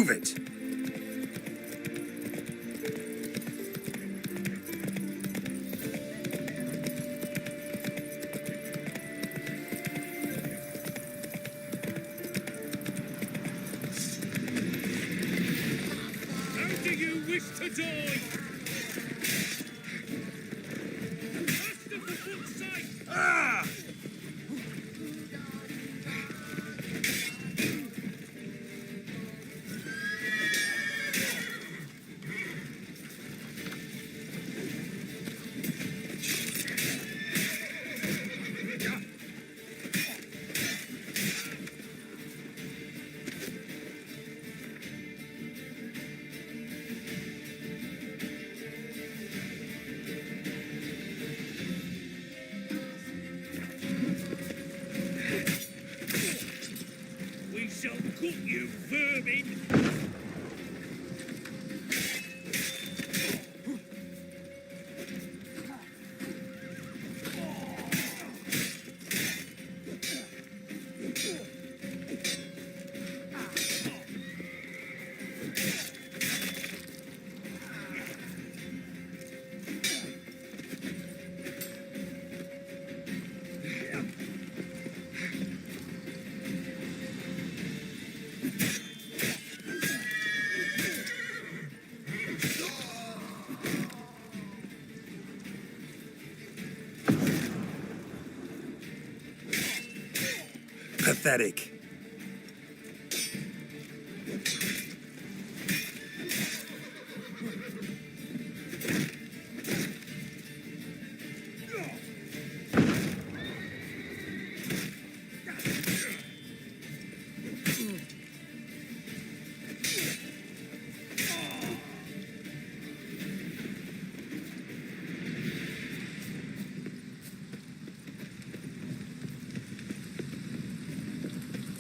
Move it! How do you wish to die? Master for foot's sake! Ah! We shall cook you, vermin! Pathetic.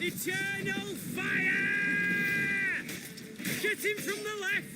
Eternal fire! Get him from the left!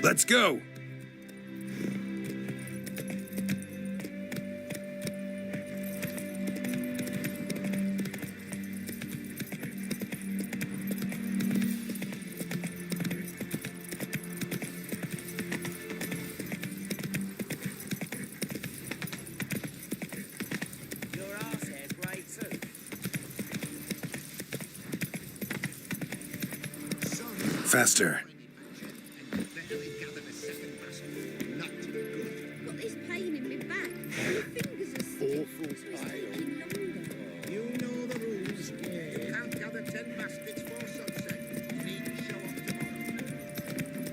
Let's go! Your arse hair's grey too. Faster. Got this pain in my back. My fingers are stiff, so it's taking longer. You know the rules. You can't gather 10 baskets for sunset. You need to show up tomorrow.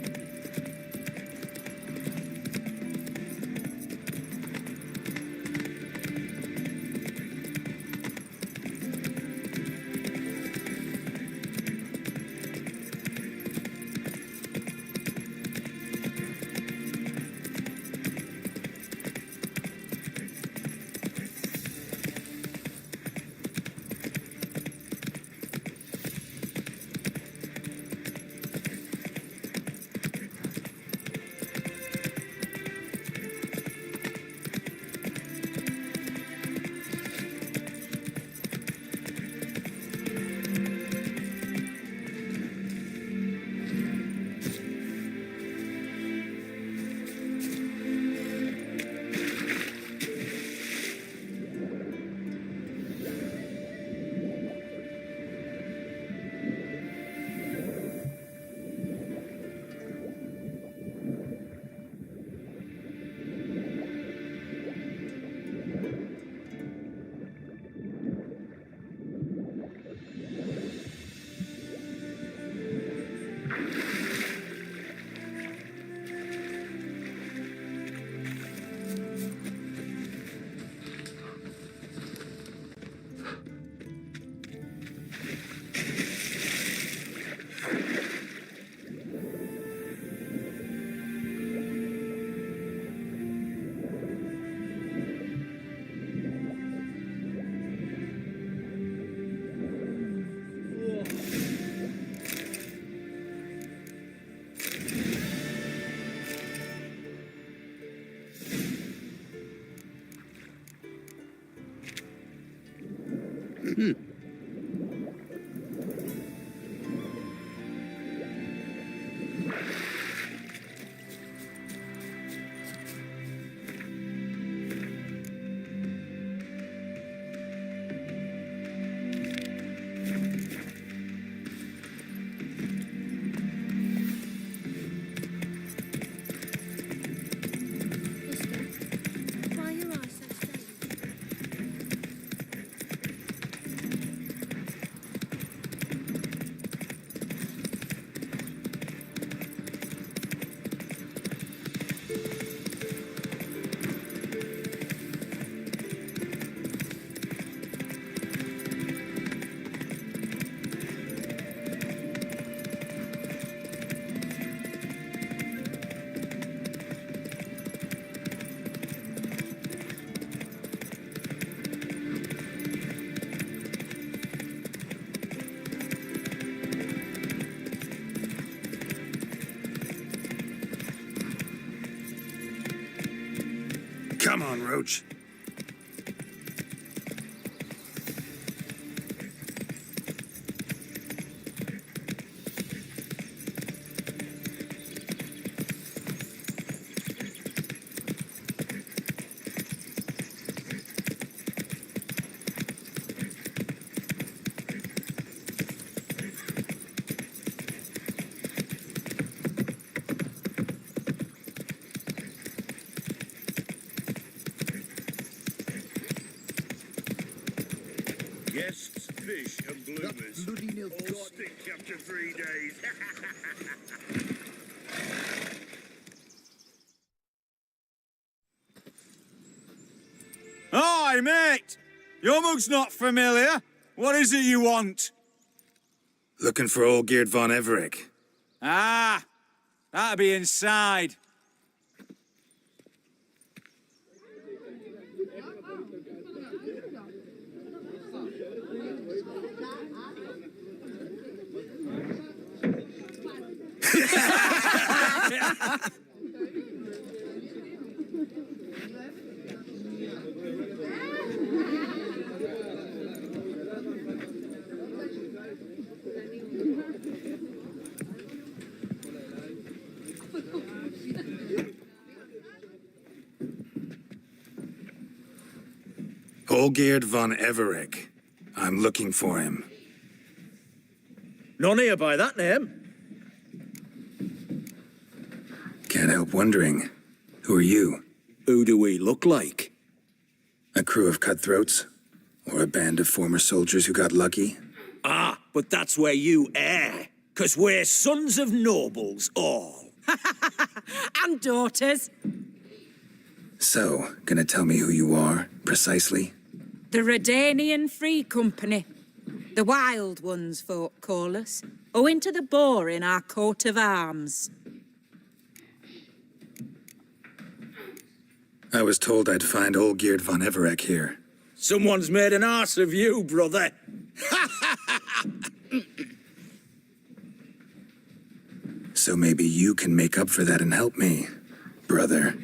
Oscar, why are your eyes so strange? Come on, Roach. Guests, fish, and bloomers. All stink after 3 days. Hi, mate! Your mug's not familiar. What is it you want? Looking for Olgierd von Everec. Ah, that'll be inside. Olgierd von Everec. I'm looking for him. None here by that name. Can't help wondering. Who are you? Who do we look like? A crew of cutthroats? Or a band of former soldiers who got lucky? Ah, but that's where you err. 'Cause we're sons of nobles, all. And daughters. So, gonna tell me who you are, precisely? The Redanian Free Company. The Wild Ones, folk call us, owing to the boar in our coat of arms. I was told I'd find Olgierd von Everec here. Someone's made an arse of you, brother. So maybe you can make up for that and help me, brother.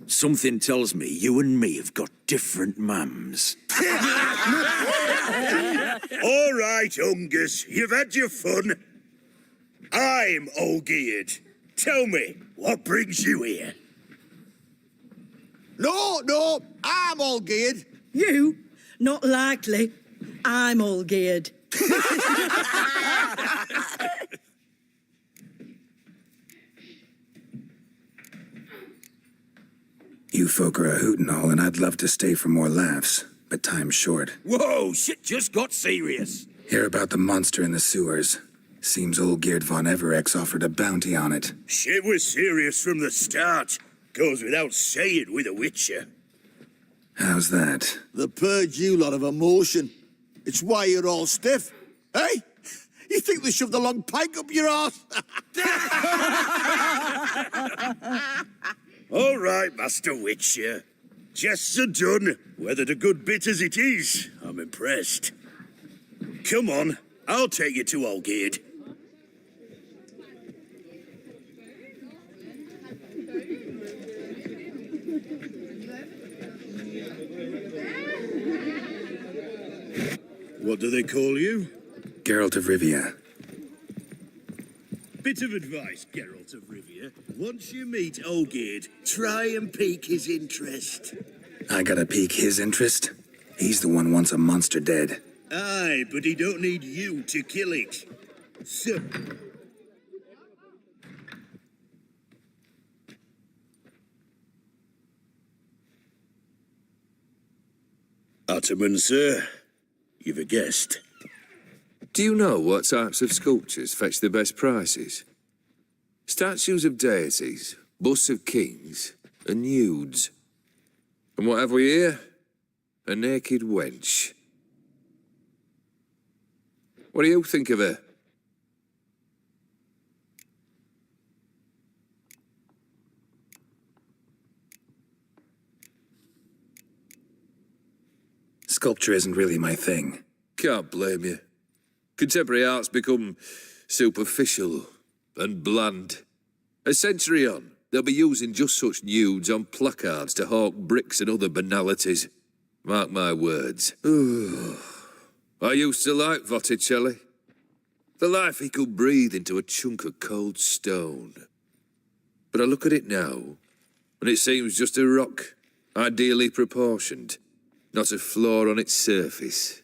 Something tells me you and me have got different mums. All right, Ungus, you've had your fun. I'm Olgierd. Tell me, what brings you here? No, I'm all geared. You? Not likely. I'm all geared. You folk are a hoot and all, and I'd love to stay for more laughs, but time's short. Whoa, shit just got serious. Hear about the monster in the sewers. Seems Olgierd von Everec's offered a bounty on it. Shit was serious from the start. Goes without saying with a Witcher. How's that? The purge you lot of emotion. It's why you're all stiff. Hey? You think they shoved a long pike up your arse? All right, Master Witcher. Jests are done. Weathered a good bit as it is. I'm impressed. Come on, I'll take you to Olgierd. What do they call you? Geralt of Rivia. Bit of advice, Geralt of Rivia. Once you meet Olgierd, try and pique his interest. I gotta pique his interest? He's the one wants a monster dead. Aye, but he don't need you to kill it. So... Ataman, sir. You've a guest. Do you know what types of sculptures fetch the best prices? Statues of deities, busts of kings, and nudes. And what have we here? A naked wench. What do you think of her? Sculpture isn't really my thing. Can't blame you. Contemporary art's become superficial and bland. A century on, they'll be using just such nudes on placards to hawk bricks and other banalities. Mark my words. I used to like Botticelli. The life he could breathe into a chunk of cold stone. But I look at it now, and it seems just a rock, ideally proportioned, not a flaw on its surface,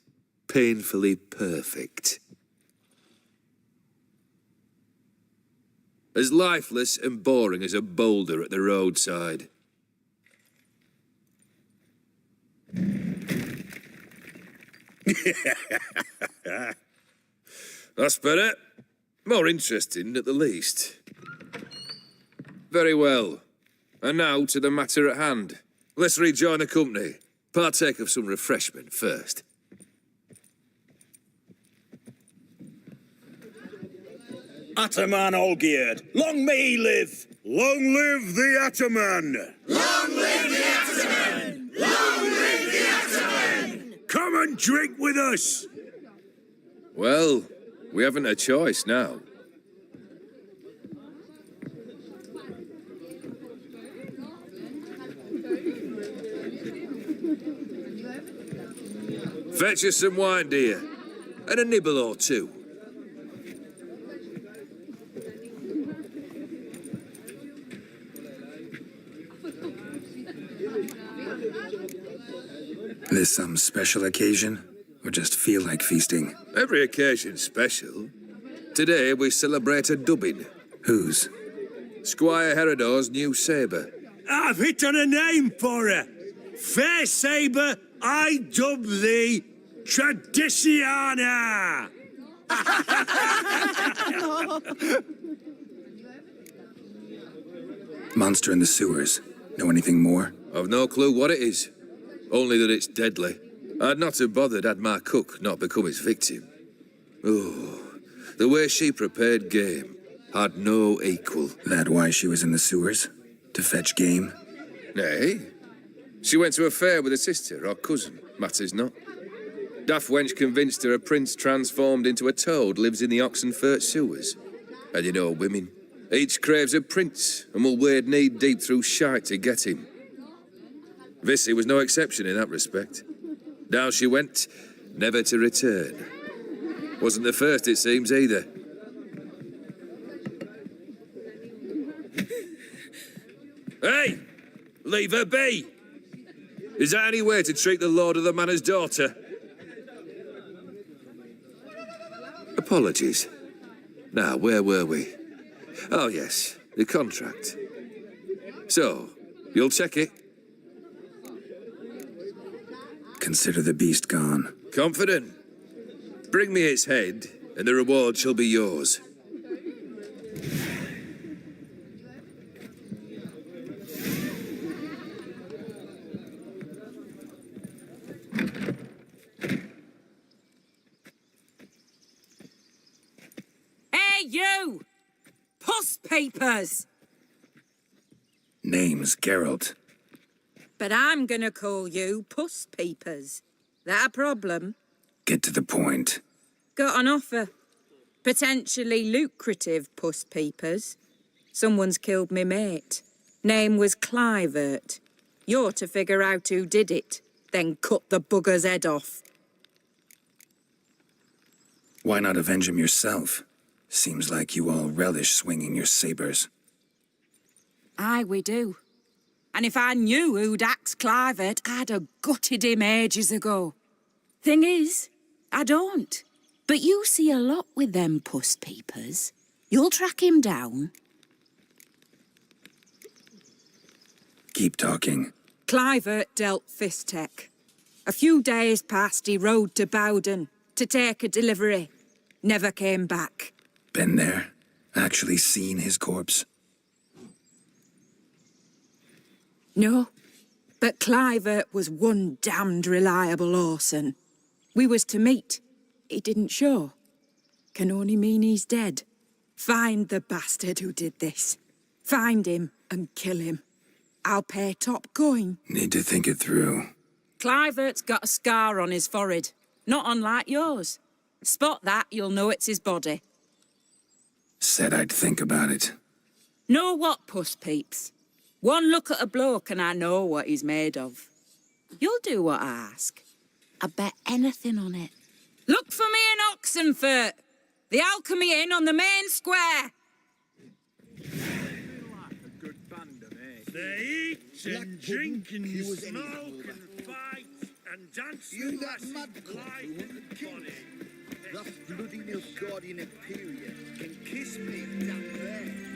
painfully perfect. As lifeless and boring as a boulder at the roadside. That's better. More interesting, at the least. Very well. And now to the matter at hand. Let's rejoin the company. Partake of some refreshment first. Ataman Olgierd, long may he live! Long live the Ataman! Long live the Ataman! Long live the Ataman! Come and drink with us! Well, we haven't a choice now. Fetch us some wine, dear. And a nibble or two. This some special occasion? Or just feel like feasting? Every occasion's special. Today we celebrate a dubbing. Whose? Squire Herodor's new sabre. I've hit on a name for her. Fair Sabre, I dub thee Tradiciana! Monster in the sewers. Know anything more? I've no clue what it is. Only that it's deadly. I'd not have bothered had my cook not become its victim. Oh, the way she prepared game had no equal. That why she was in the sewers? To fetch game? Nay. She went to a fair with a sister or cousin, matters not. Daft wench convinced her a prince transformed into a toad lives in the Oxenfurt sewers. And you know women. Each craves a prince and will wade knee-deep through shite to get him. Vissy was no exception in that respect. Down she went, never to return. Wasn't the first, it seems, either. Hey! Leave her be! Is that any way to treat the lord of the manor's daughter? Apologies. Now, where were we? Oh, yes, the contract. So, you'll check it? Consider the beast gone. Confident? Bring me its head, and the reward shall be yours. Hey, you! Puss papers! Name's Geralt. But I'm gonna call you Puss Peepers. That a problem? Get to the point. Got an offer. Potentially lucrative Puss Peepers. Someone's killed me mate. Name was Clivert. You're to figure out who did it, then cut the bugger's head off. Why not avenge him yourself? Seems like you all relish swinging your sabers. Aye, we do. And if I knew who'd axed Clivert, I'd have gutted him ages ago. Thing is, I don't. But you see a lot with them puss peepers. You'll track him down. Keep talking. Clivert dealt Fistek. A few days passed, he rode to Bowden to take a delivery. Never came back. Been there? Actually seen his corpse? No, but Clivert was one damned reliable Orson. We was to meet. He didn't show. Can only mean he's dead. Find the bastard who did this. Find him and kill him. I'll pay top coin. Need to think it through. Clivert's got a scar on his forehead, not unlike yours. Spot that, you'll know it's his body. Said I'd think about it. Know what, puss peeps? One look at a bloke and I know what he's made of. You'll do what I ask. I bet anything on it. Look for me in Oxenfurt. The Alchemy Inn on the main square. They eat and drink and smoke and fight and dance You the that lassie mad cunt Clive who and wanted to kill Bonnie. That bloody Nilfgaardian Imperium can kiss me down there.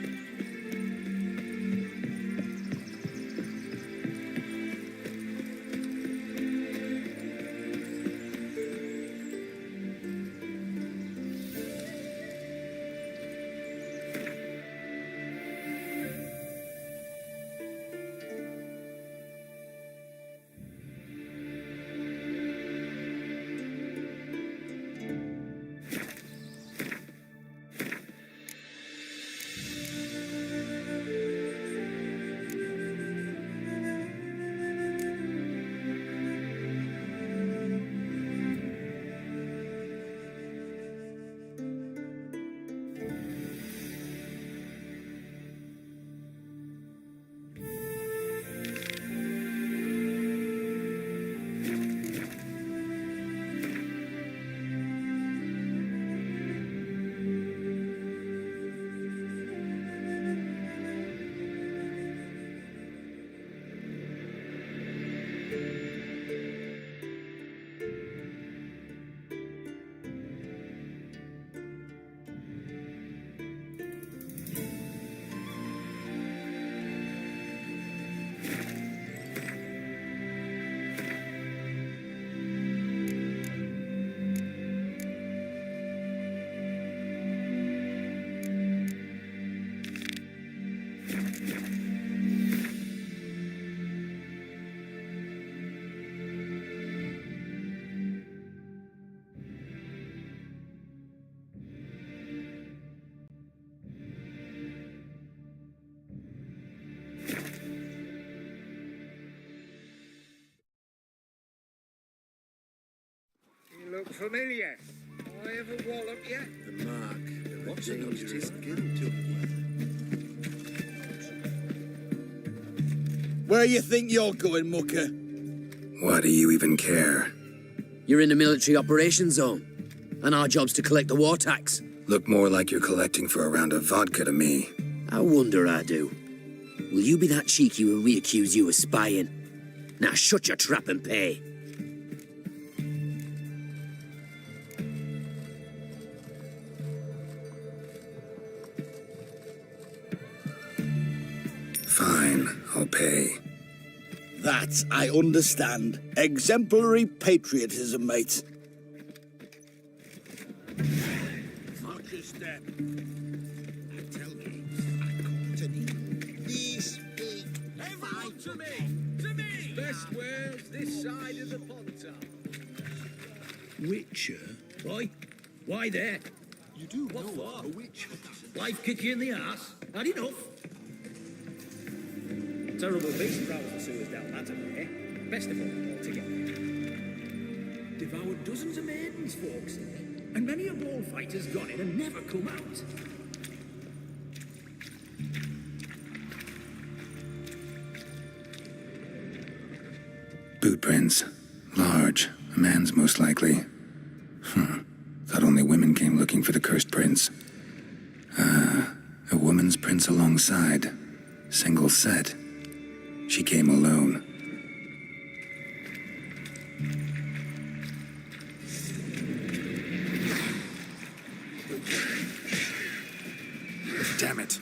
Look familiar. I ever wallop yet? The mark of a dangerous guilt. Where you think you're going, mucker? Why do you even care? You're in the military operations zone, and our job's to collect the war tax. Look more like you're collecting for a round of vodka to me. I wonder I do. Will you be that cheeky when we accuse you of spying? Now shut your trap and pay. Fine, I'll pay. That I understand. Exemplary patriotism, mate. Watch your step. Tell me, I come to need these big Everyone to me! To me! Best wares this side of the Pontar. Witcher? Why there? You do What for? a witch. Life kick you in the ass? Had enough? Terrible beast prowls the sewers down that way. Best of all, altogether. Devoured dozens of maidens, folks say. And many a ball fighter's gone in and never come out. Boot prints. Large. A man's most likely. Thought only women came for the cursed prince. A woman's prince alongside. Single set. She came alone. Damn it.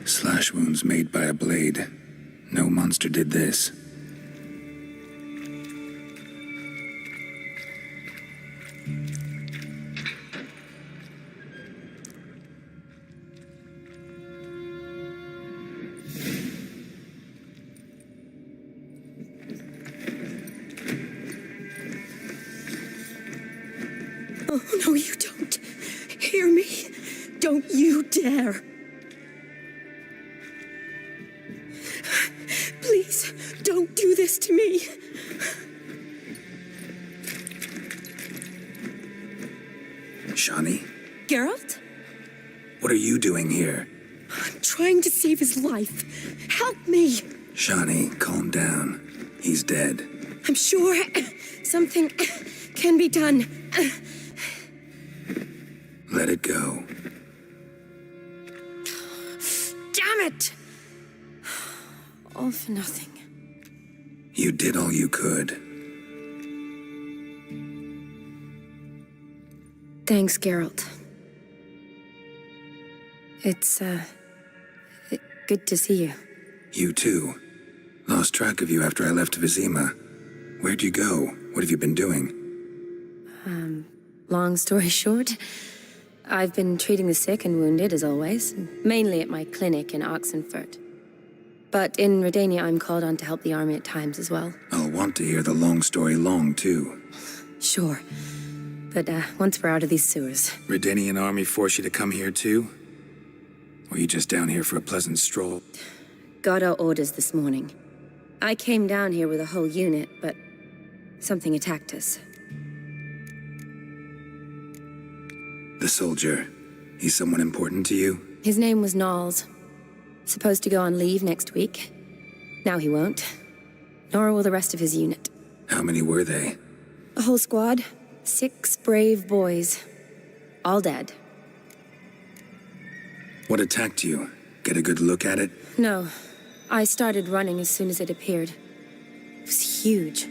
Slash wounds made by a blade. No monster did this. Oh, no, you don't. Hear me? Don't you dare. Please, don't do this to me. Shani, Geralt? what are you doing here? I'm trying to save his life. Help me. Shani, calm down. He's dead. I'm sure something can be done. Let it go. Damn it! All for nothing. You did all you could. Thanks, Geralt. It's, good to see you. You too. Lost track of you after I left Vizima. Where'd you go? What have you been doing? Long story short, I've been treating the sick and wounded, as always, mainly at my clinic in Oxenfurt. But in Redania, I'm called on to help the army at times as well. I'll want to hear the long story long, too. Sure. But, once we're out of these sewers... Redanian army force you to come here, too? Or you just down here for a pleasant stroll? Got our orders this morning. I came down here with a whole unit, but something attacked us. The soldier. He's someone important to you? His name was Knowles. Supposed to go on leave next week. Now he won't. Nor will the rest of his unit. How many were they? A whole squad. 6 brave boys. All dead. What attacked you? Get a good look at it? No. I started running as soon as it appeared. It was huge.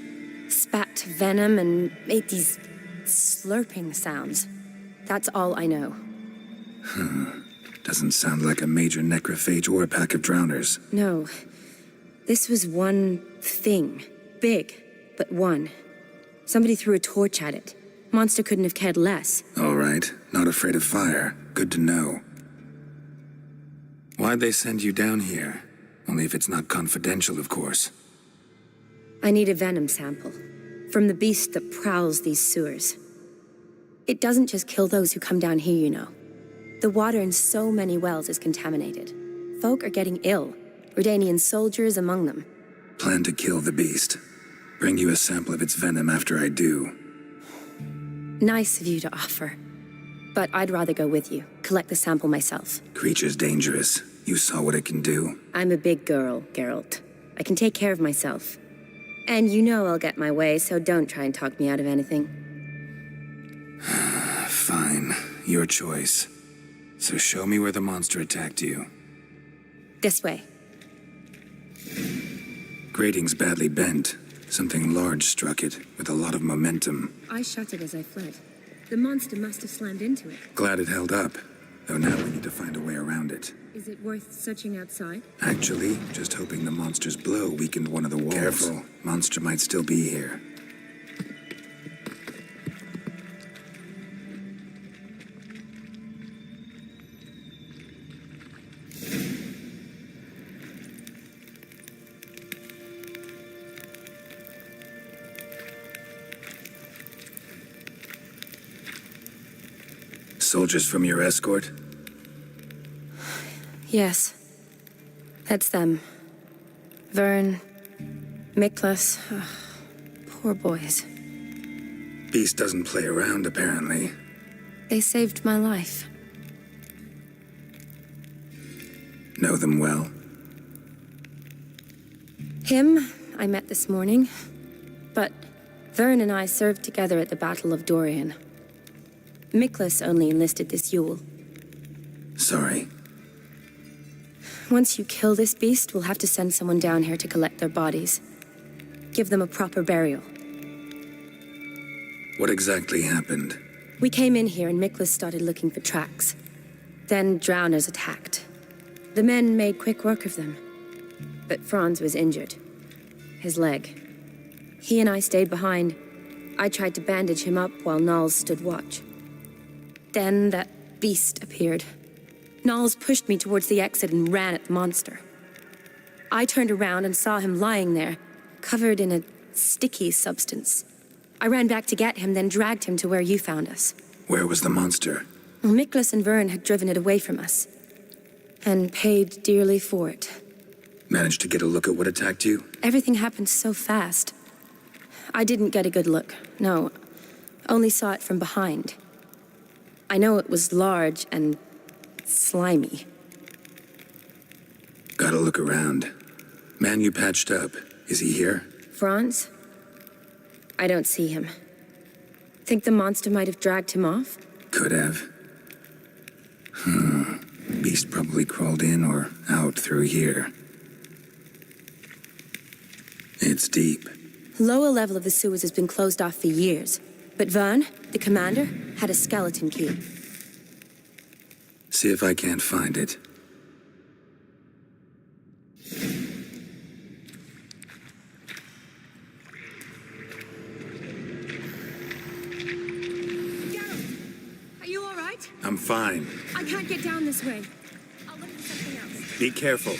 Spat venom and made these slurping sounds. That's all I know. Doesn't sound like a major necrophage or a pack of drowners. No. This was one thing. Big, but one. Somebody threw a torch at it. Monster couldn't have cared less. All right. Not afraid of fire. Good to know. Why'd they send you down here? Only if it's not confidential, of course. I need a venom sample. From the beast that prowls these sewers. It doesn't just kill those who come down here, you know. The water in so many wells is contaminated. Folk are getting ill. Redanian soldiers among them. Plan to kill the beast. Bring you a sample of its venom after I do. Nice of you to offer. But I'd rather go with you. Collect the sample myself. Creature's dangerous. You saw what it can do. I'm a big girl, Geralt. I can take care of myself. And you know I'll get my way, so don't try and talk me out of anything. Fine. Your choice. So show me where the monster attacked you. This way. Grating's badly bent. Something large struck it, with a lot of momentum. I shut it as I fled. The monster must have slammed into it. Glad it held up. Though now we need to find a way around it. Is it worth searching outside? Actually, just hoping the monster's blow weakened one of the walls. Careful. Monster might still be here. Soldiers from your escort? Yes. That's them. Vern, Miklas. Poor boys. Beast doesn't play around, apparently. They saved my life. Know them well? Him, I met this morning. But Vern and I served together at the Battle of Dorian. Miklas only enlisted this Yule. Sorry. Once you kill this beast, we'll have to send someone down here to collect their bodies. Give them a proper burial. What exactly happened? We came in here and Miklas started looking for tracks. Then drowners attacked. The men made quick work of them. But Franz was injured. His leg. He and I stayed behind. I tried to bandage him up while Nals stood watch. Then that beast appeared. Nals pushed me towards the exit and ran at the monster. I turned around and saw him lying there, covered in a sticky substance. I ran back to get him, then dragged him to where you found us. Where was the monster? Well, Miklas and Vern had driven it away from us. And paid dearly for it. Managed to get a look at what attacked you? Everything happened so fast. I didn't get a good look, no. Only saw it from behind. I know it was large and slimy. Gotta look around. Man you patched up, is he here? Franz? I don't see him. Think the monster might have dragged him off? Could have. Beast probably crawled in or out through here. It's deep. Lower level of the sewers has been closed off for years. But Vern, the commander, had a skeleton key. See if I can't find it. Are you all right? I'm fine. I can't get down this way. I'll look for something else. Be careful.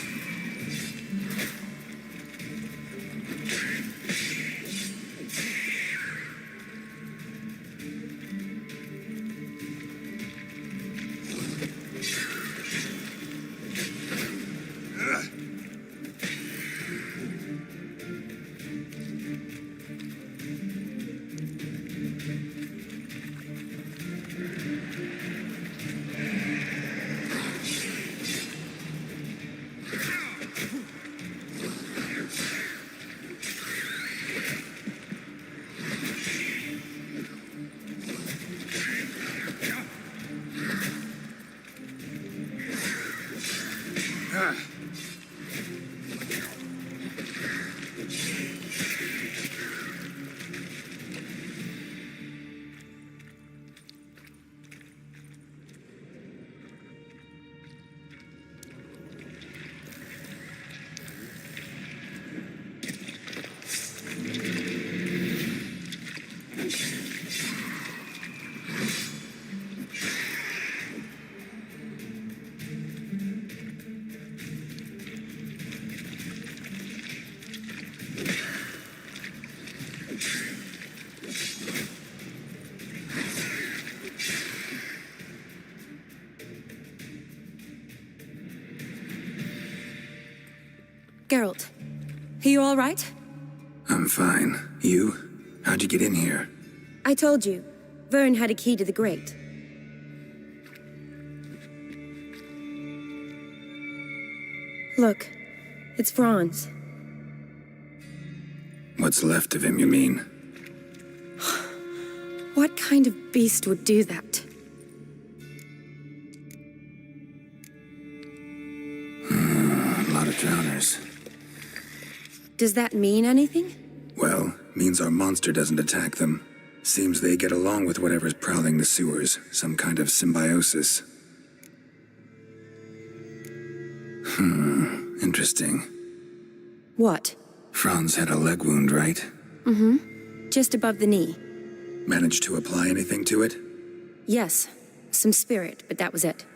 Geralt, are you all right? I'm fine. You? How'd you get in here? I told you, Vern had a key to the grate. Look, it's Franz. What's left of him, you mean? What kind of beast would do that? A lot of drowners. Does that mean anything? Well, means our monster doesn't attack them. Seems they get along with whatever's prowling the sewers. Some kind of symbiosis. Interesting. What? Franz had a leg wound, right? Mm-hmm. Just above the knee. Managed to apply anything to it? Yes. Some spirit, but that was it.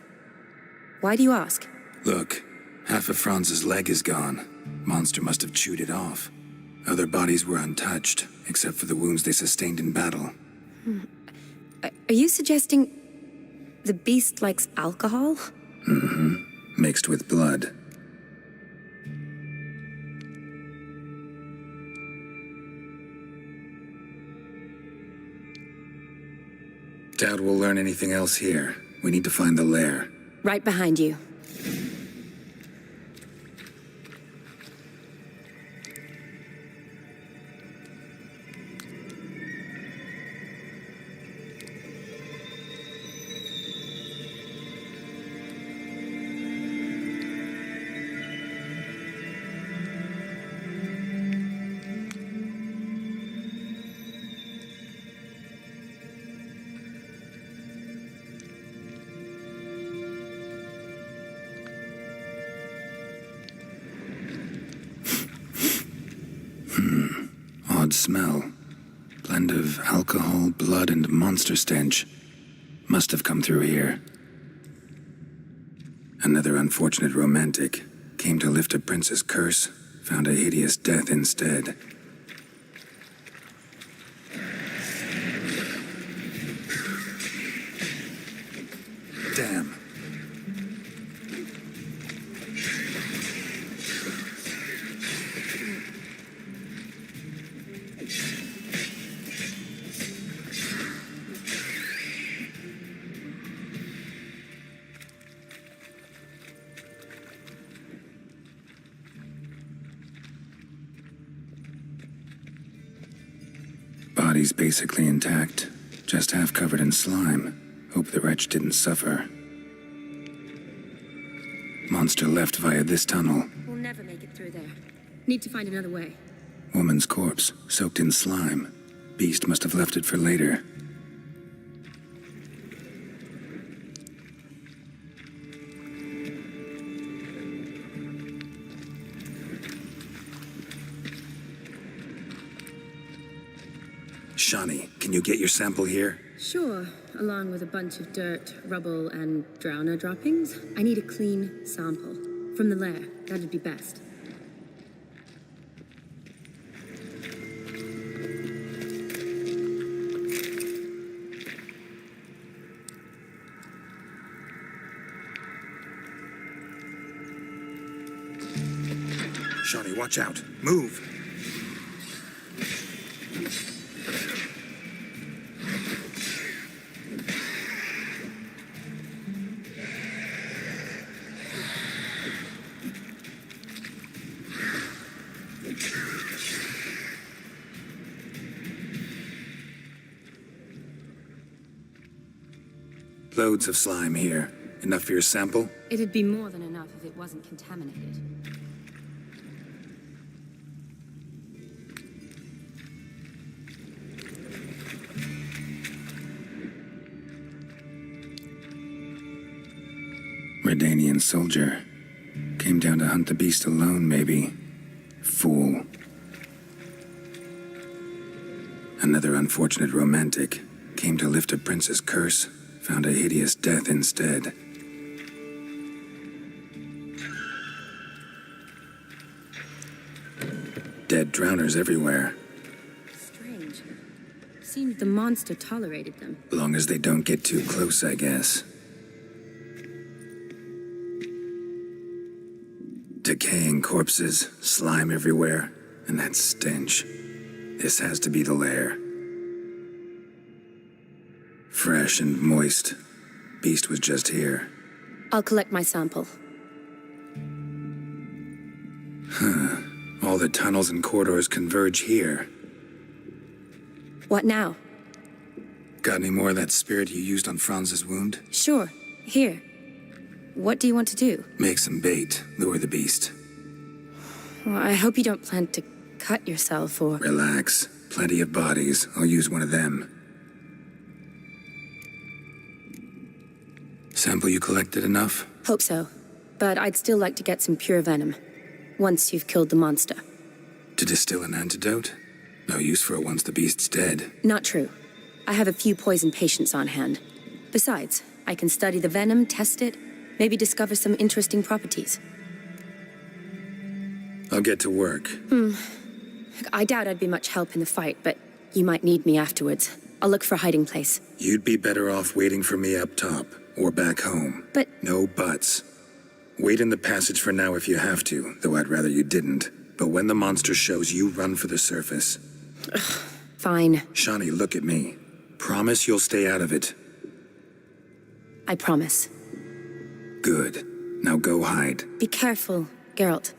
Why do you ask? Look, half of Franz's leg is gone. Monster must have chewed it off. Other bodies were untouched, except for the wounds they sustained in battle. Are you suggesting the beast likes alcohol? Mm-hmm. mixed with blood. Doubt we'll learn anything else here. We need to find the lair. Right behind you. Odd smell. Blend of alcohol, blood, and monster stench. Must have come through here. Another unfortunate romantic. Came to lift a prince's curse, found a hideous death instead. Damn. Body's basically intact, just half covered in slime. Hope the wretch didn't suffer. Monster left via this tunnel. We'll never make it through there. Need to find another way. Woman's corpse, soaked in slime. Beast must have left it for later. Shani, can you get your sample here? Sure, along with a bunch of dirt, rubble, and drowner droppings. I need a clean sample. From the lair, that'd be best. Shani, watch out. Move! Loads of slime here. Enough for your sample? It'd be more than enough if it wasn't contaminated. Redanian soldier. Came down to hunt the beast alone, maybe. Fool. Another unfortunate romantic. Came to lift a prince's curse. Found a hideous death instead. Dead drowners everywhere. Strange. Seemed the monster tolerated them. Long as they don't get too close, I guess. Decaying corpses, slime everywhere, and that stench. This has to be the lair. Fresh and moist. Beast was just here. I'll collect my sample. All the tunnels and corridors converge here. What now? Got any more of that spirit you used on Franz's wound? Sure. Here. What do you want to do? Make some bait, lure the beast. Well, I hope you don't plan to cut yourself or... Relax. Plenty of bodies. I'll use one of them. Sample you collected enough? Hope so. But I'd still like to get some pure venom. Once you've killed the monster. To distill an antidote? No use for it once the beast's dead. Not true. I have a few poison patients on hand. Besides, I can study the venom, test it, maybe discover some interesting properties. I'll get to work. I doubt I'd be much help in the fight, but you might need me afterwards. I'll look for a hiding place. You'd be better off waiting for me up top, or back home. But... No buts. Wait in the passage for now if you have to, though I'd rather you didn't. But when the monster shows, you run for the surface. Fine. Shawnee, look at me. Promise you'll stay out of it. I promise. Good. Now go hide. Be careful, Geralt.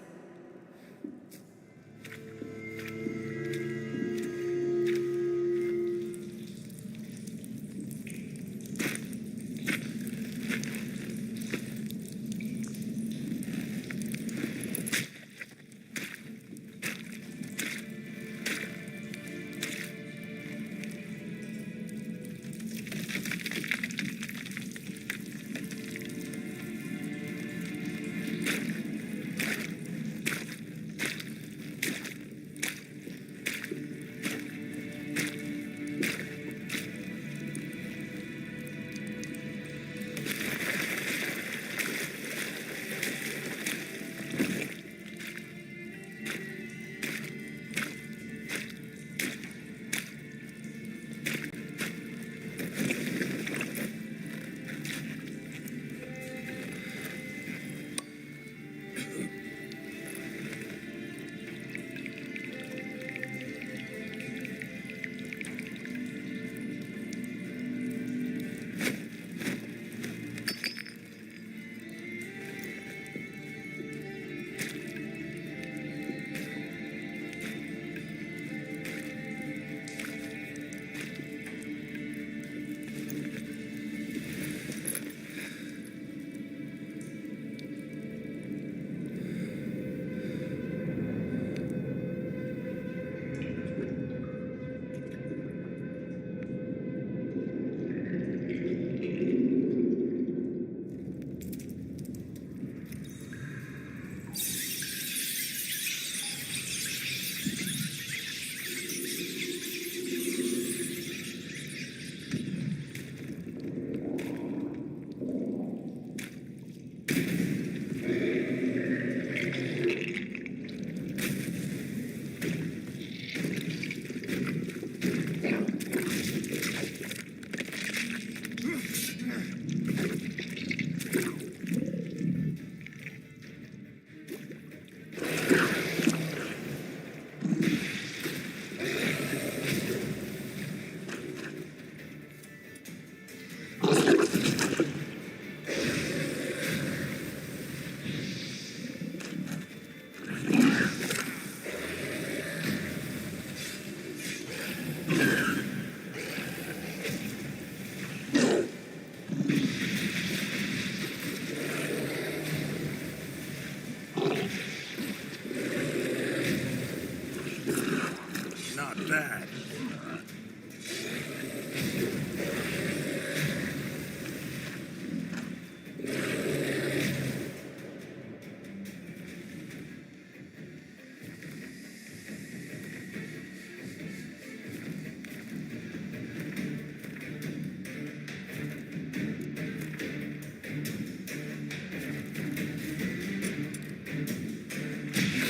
Bad.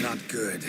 Not good.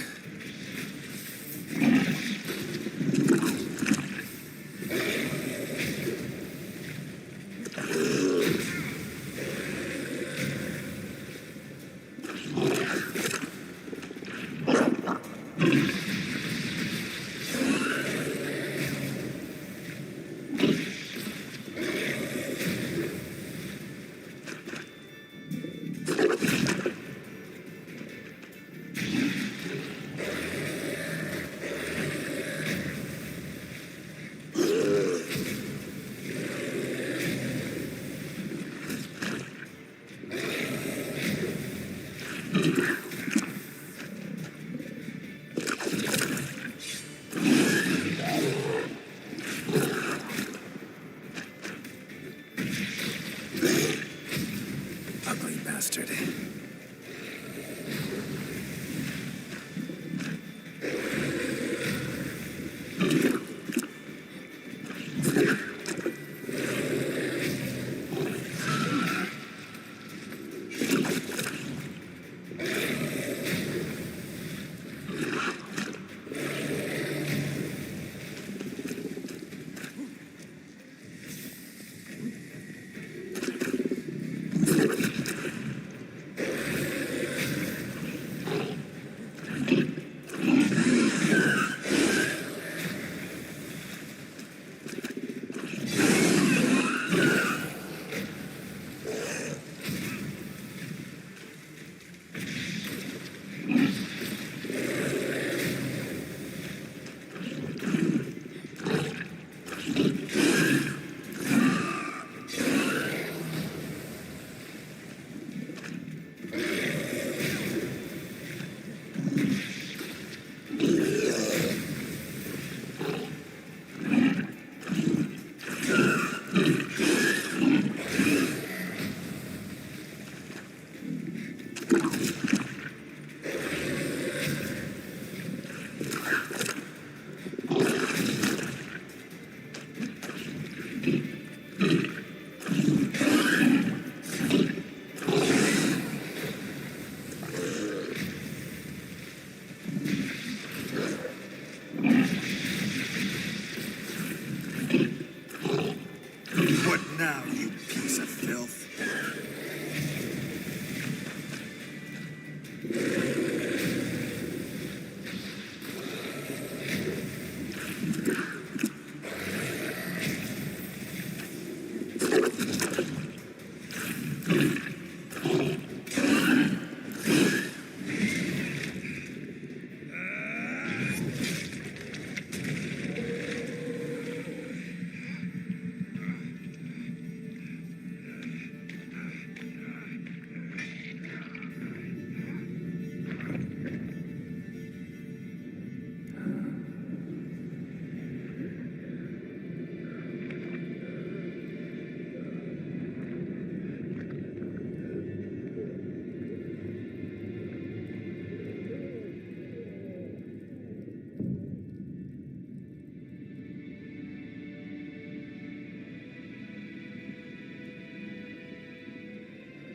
now, you piece of filth.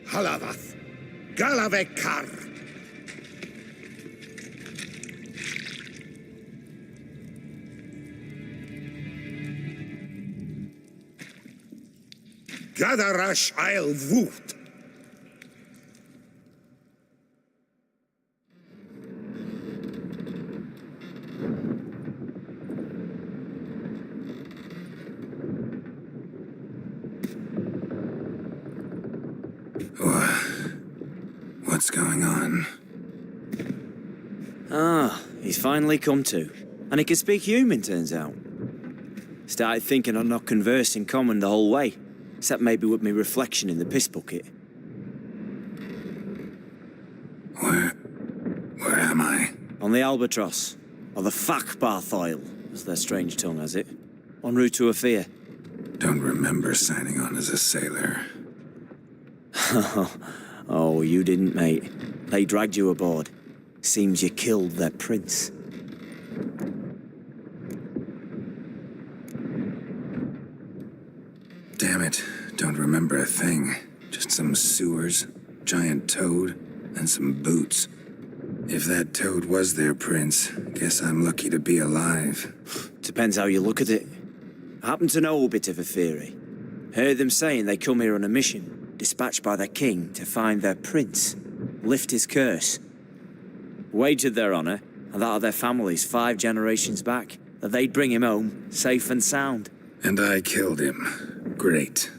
Halavath, Galavekar. Gadarash Isle Woot. What's going on? Ah, he's finally come to. And he can speak human, turns out. Started thinking I'd not conversed in common the whole way, except maybe with me reflection in the piss bucket. Where am I? On the Albatross, or the Fakbarth Oil, as their strange tongue has it. En route to Ophir. Don't remember signing on as a sailor. Oh, you didn't, mate. They dragged you aboard. Seems you killed their prince. Damn it, don't remember a thing. Just some sewers, giant toad, and some boots. If that toad was their prince, guess I'm lucky to be alive. Depends how you look at it. I happen to know a bit of a theory. Heard them saying they come here on a mission, dispatched by their king to find their prince, lift his curse. Wagered their honor, and that of their families 5 generations back, that they'd bring him home, safe and sound. And I killed him. Great.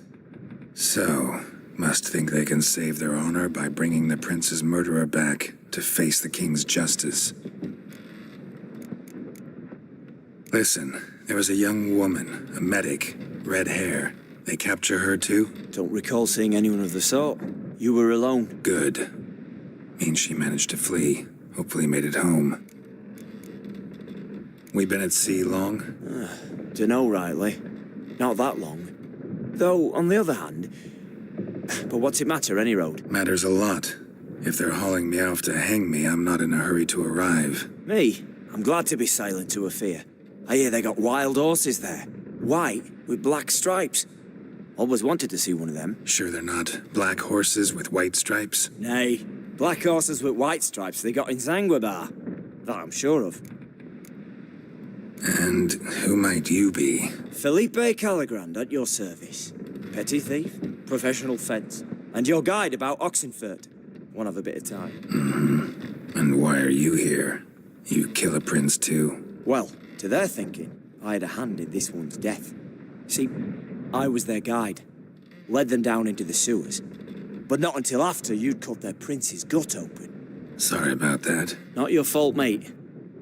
So, must think they can save their honor by bringing the prince's murderer back to face the king's justice. Listen, there was a young woman, a medic, red hair. They capture her too? Don't recall seeing anyone of the sort. You were alone. Good. Means she managed to flee. Hopefully made it home. We been at sea long? Dunno rightly. Not that long. Though, on the other hand... But what's it matter, any road? Matters a lot. If they're hauling me off to hang me, I'm not in a hurry to arrive. Me? I'm glad to be sailing to Ophir. I hear they got wild horses there. White, with black stripes. Always wanted to see one of them. Sure they're not black horses with white stripes? Nay, black horses with white stripes they got in Zanguebar. That I'm sure of. And who might you be? Felipe Caligrand at your service. Petty thief, professional fence, and your guide about Oxenfurt. Won't have a bit of time. Mm-hmm. And why are you here? You kill a prince too? Well, to their thinking, I had a hand in this one's death. See, I was their guide. Led them down into the sewers. But not until after you'd cut their prince's gut open. Sorry about that. Not your fault, mate.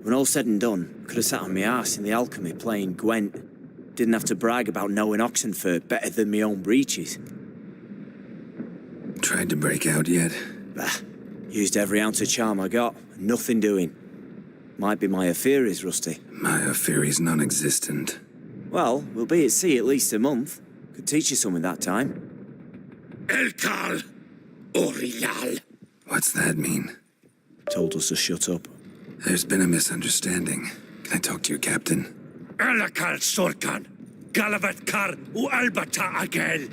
When all said and done, could have sat on my arse in the alchemy playing Gwent. Didn't have to brag about knowing Oxenfurt better than my own breeches. Tried to break out yet? Bah. Used every ounce of charm I got. Nothing doing. Might be my Ophiri's rusty. My Ophiri's non-existent. Well, we'll be at sea at least a month. Could teach you something that time. Elkal Orilal. What's that mean? Told us to shut up. There's been a misunderstanding. Can I talk to your captain? Alakal Sorkan. Galavat Kar U Albata Agel.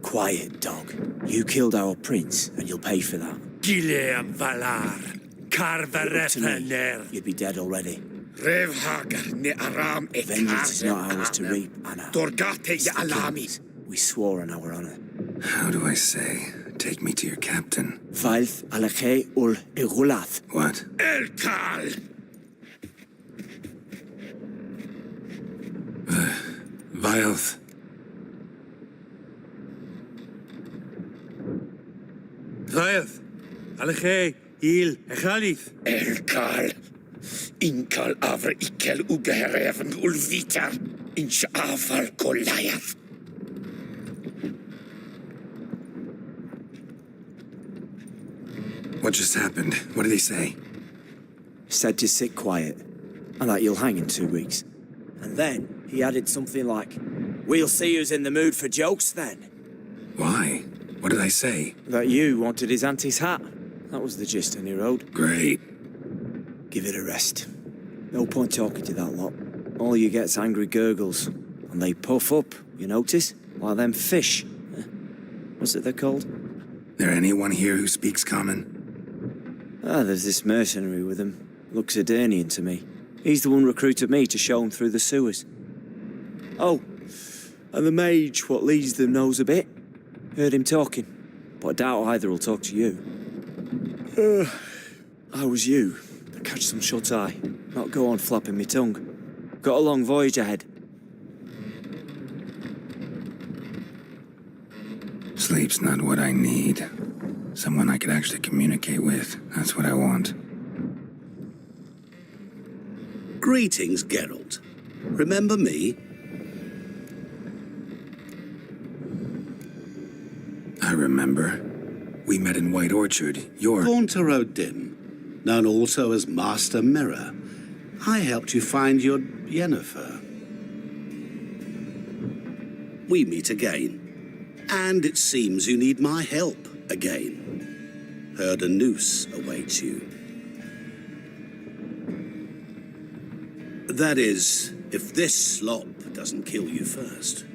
Quiet, dog. You killed our prince, and you'll pay for that. Gileam Valar. Look to me. You'd be dead already. Revhagar ne aram et Vengeance is not ours to reap, Anna. Dorgate It's ya the alami. king's. We swore on our honor. How do I say? Take me to your captain. Faith alache ul igulath. What? Elkal. Vilth. Vilth. Alche, Il, Echalith. Elkal. Inkal avre ikel ugehereven ulvitar. Inch afal Goliath. What just happened? What did he say? Said to sit quiet, and that you'll hang in 2 weeks. And then he added something like, "We'll see who's in the mood for jokes then." Why? What did I say? That you wanted his auntie's hat. That was the gist, and he wrote. Great. Give it a rest. No point talking to that lot. All you get's angry gurgles. And they puff up, you notice? Like them fish. What's it they're called? There anyone here who speaks common? There's this mercenary with him. Looks Edirnian to me. He's the one recruited me to show him through the sewers. Oh, and the mage what leads them knows a bit. Heard him talking, but I doubt either will talk to you. I was you, to catch some shut-eye, not go on flapping me tongue. Got a long voyage ahead. Sleep's not what I need. Someone I could actually communicate with. That's what I want. Greetings, Geralt. Remember me? I remember. We met in White Orchard. You're... Haunter O'Dim, known also as Master Mirror. I helped you find your Yennefer. We meet again. And it seems you need my help again. Heard a noose awaits you. That is, if this slop doesn't kill you first.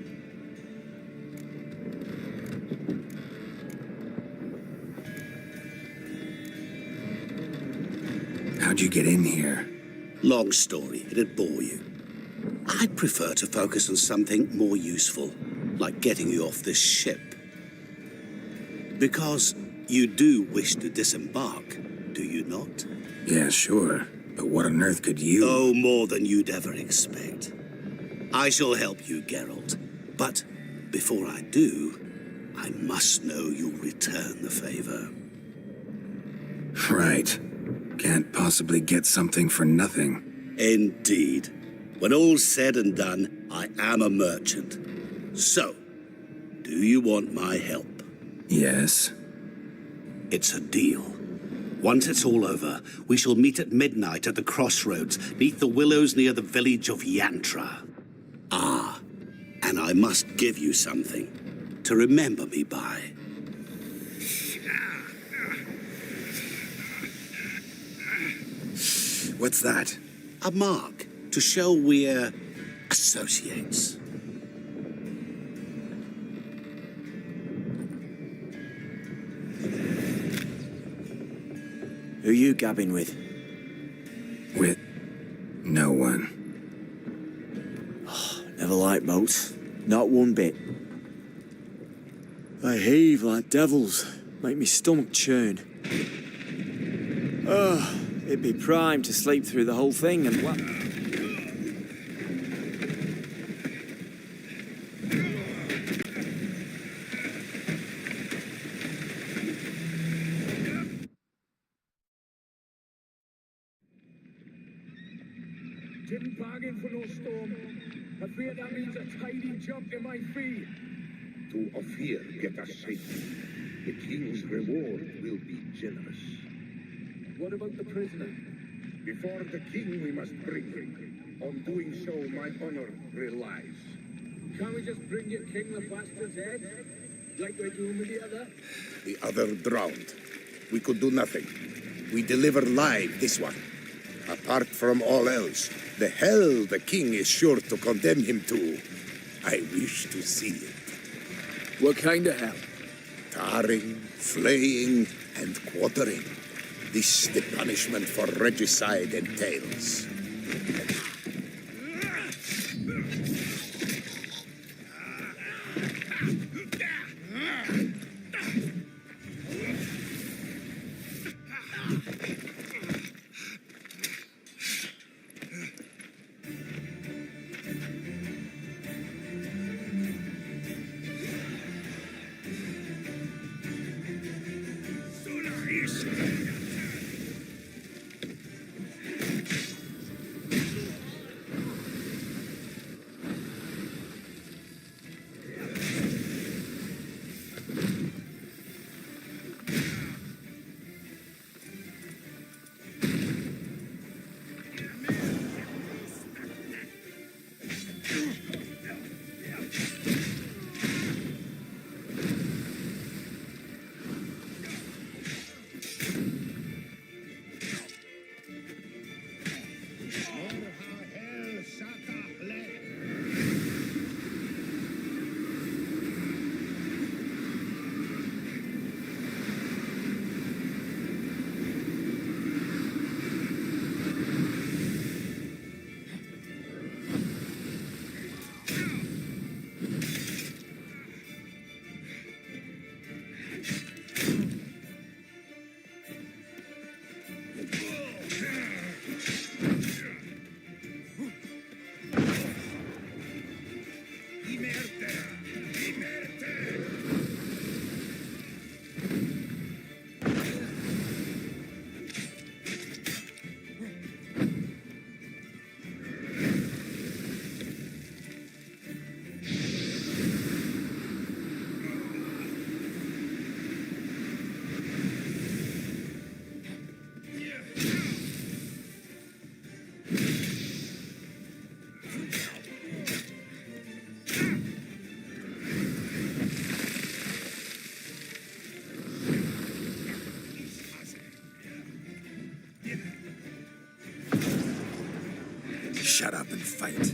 How'd you get in here? Long story, it'd bore you. I'd prefer to focus on something more useful, like getting you off this ship. Because you do wish to disembark, do you not? Yeah, sure. But what on earth could you... Oh, more than you'd ever expect. I shall help you, Geralt. But before I do, I must know you'll return the favor. Right. Can't possibly get something for nothing. Indeed. When all's said and done, I am a merchant. So, do you want my help? Yes. It's a deal. Once it's all over, we shall meet at midnight at the crossroads, neath the willows near the village of Yantra. Ah, and I must give you something to remember me by. What's that? A mark to show we're associates. Who you gabbing with? With no one. Never liked boats. Not one bit. They heave like devils. Make me stomach churn. It'd be prime to sleep through the whole thing and what? Didn't bargain for no storm. I fear that means a tidy jump in my fee. To Ophir get us safely. The king's reward will be generous. What about the prisoner? Before the king we must bring him. On doing so, my honor relies. Can't we just bring your king the bastard's head? Like we're doing with the other? The other drowned. We could do nothing. We deliver live this one. Apart from all else, the hell the king is sure to condemn him to. I wish to see it. What kind of hell? Tarring, flaying, and quartering. This the punishment for regicide entails. Shut up and fight.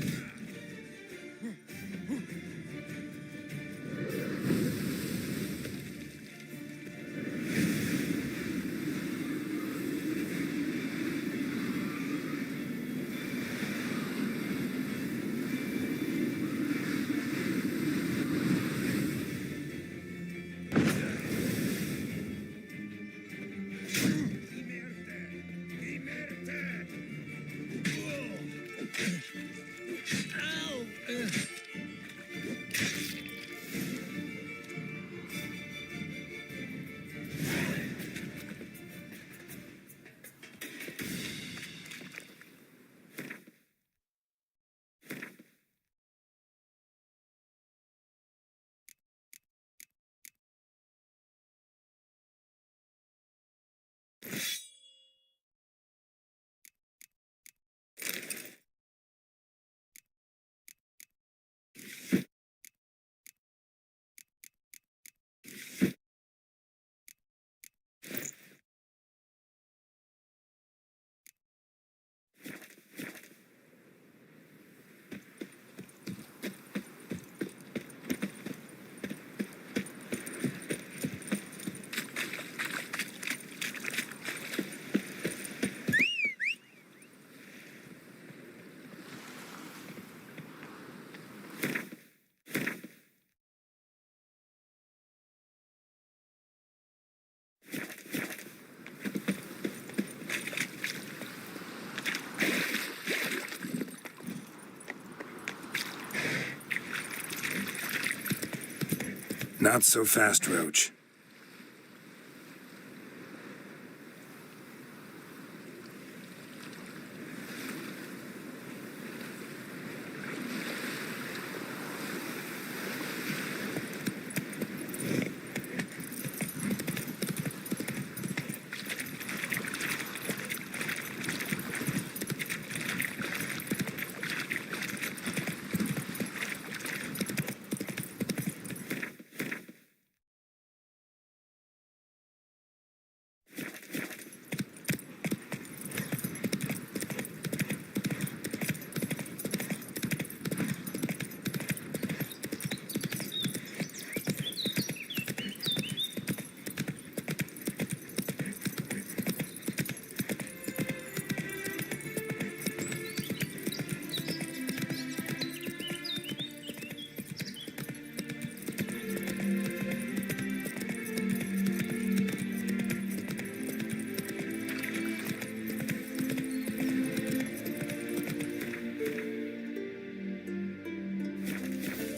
Not so fast, Roach.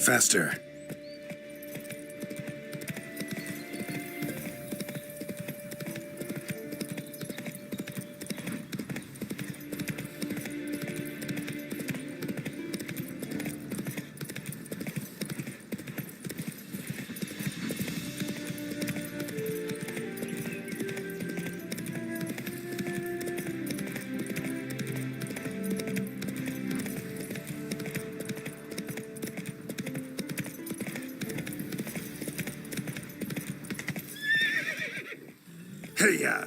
Faster. Hey-ya!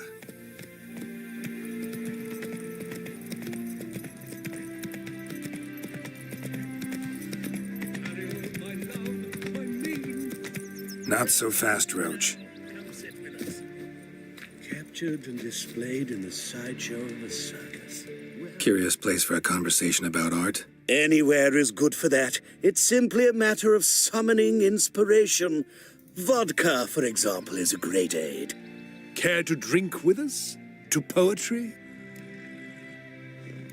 Not so fast, Roach. Come sit with us. Captured and displayed in the sideshow of a circus. Curious place for a conversation about art. Anywhere is good for that. It's simply a matter of summoning inspiration. Vodka, for example, is a great aid. Care to drink with us? To poetry?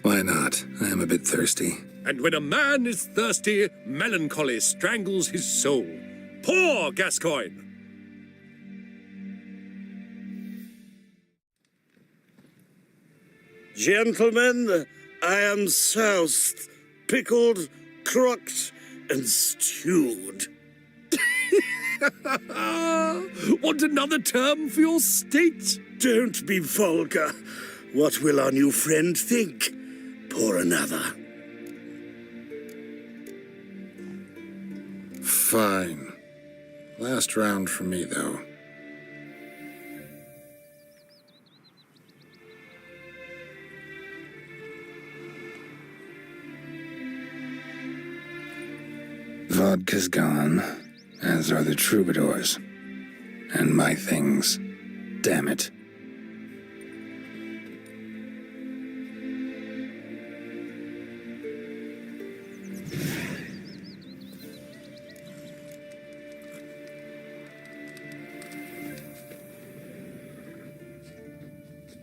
Why not? I am a bit thirsty. And when a man is thirsty, melancholy strangles his soul. Pour, Gascoigne! Gentlemen, I am soused, pickled, crocked, and stewed. Want another term for your state? Don't be vulgar. What will our new friend think? Pour another. Fine. Last round for me, though. Vodka's gone, as are the troubadours. And my things. Damn it.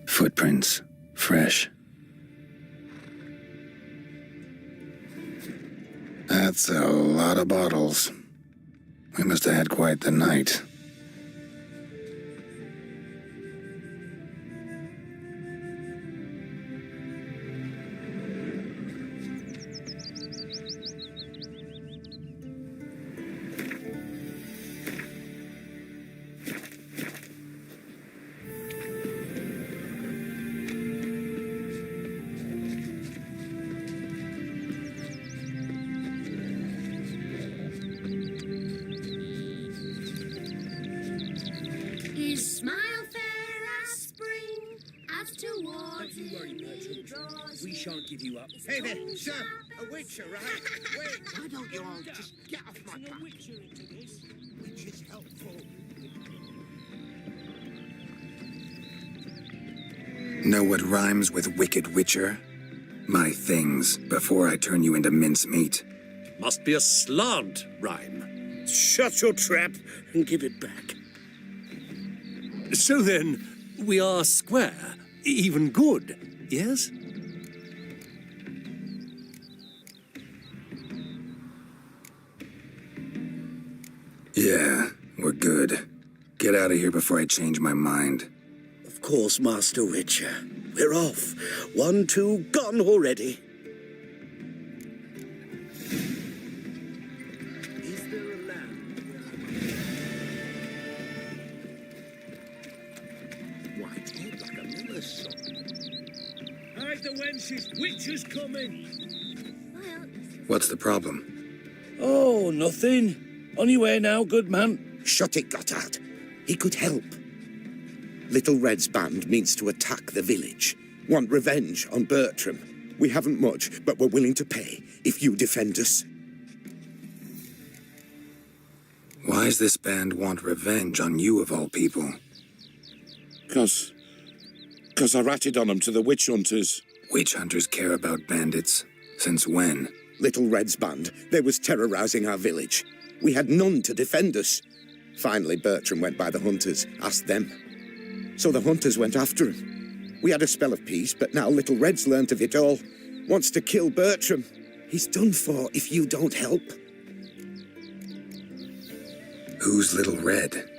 Footprints. Fresh. That's a lot of bottles. We must have had quite the night. His smile fair as spring, as towards him draws. We shan't give you up. Hey there, sir. A witcher, right? Wait, why don't you all just get off my back? Which is helpful. Know what rhymes with wicked witcher? My things, before I turn you into mincemeat. Must be a slant rhyme. Shut your trap and give it back. So then, we are square, even good, yes? Yeah, we're good. Get out of here before I change my mind. Of course, Master Witcher. We're off. 1, 2, gone already. Is there a land Whitehead like a miller's son. Hide the wenches, witcher's coming. What's the problem? Oh, nothing. On your way now, good man. Shut it, Gotthard. He could help. Little Red's band means to attack the village. Want revenge on Bertram. We haven't much, but we're willing to pay if you defend us. Why's this band want revenge on you of all people? Cause I ratted on them to the witch hunters. Witch hunters care about bandits. Since when? Little Red's band, they was terrorizing our village. We had none to defend us. Finally, Bertram went by the hunters, asked them. So the hunters went after him. We had a spell of peace, but now Little Red's learnt of it all. Wants to kill Bertram. He's done for if you don't help. Who's Little Red?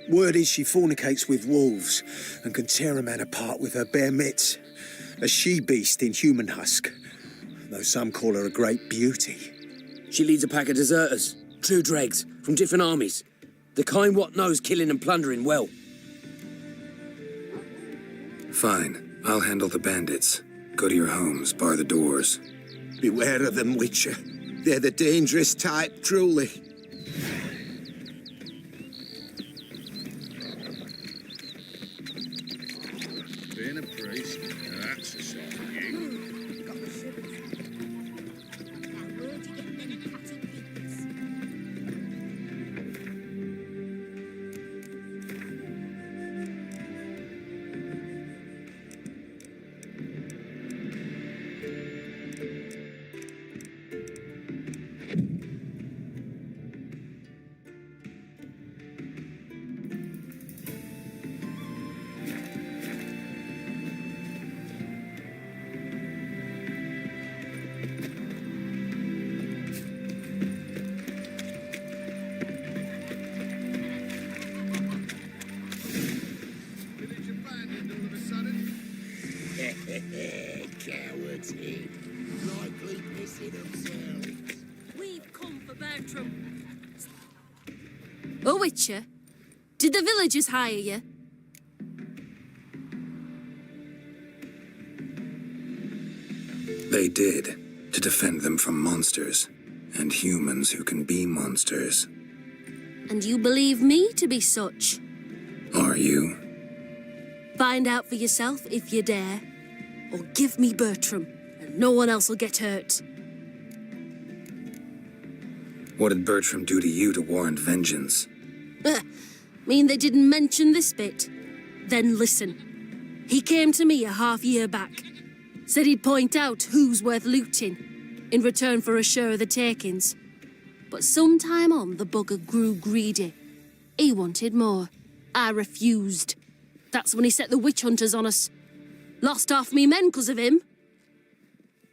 Word is she fornicates with wolves and can tear a man apart with her bare mitts. A she-beast in human husk, though some call her a great beauty. She leads a pack of deserters, true dregs, from different armies. The kind what knows killing and plundering well. Fine, I'll handle the bandits. Go to your homes, bar the doors. Beware of them, Witcher. They're the dangerous type, truly. Being a priest, that's a sort of gig. Cowards, likely pissing themselves. We've come for Bertram. Oh, Witcher, did the villagers hire you? They did, to defend them from monsters, and humans who can be monsters. And you believe me to be such? Are you? Find out for yourself if you dare. Or give me Bertram, and no one else will get hurt. What did Bertram do to you to warrant vengeance? Mean they didn't mention this bit? Then listen. He came to me a half-year back. Said he'd point out who's worth looting, in return for a share of the takings. But sometime on, the bugger grew greedy. He wanted more. I refused. That's when he set the witch hunters on us. Lost half me men 'cause of him.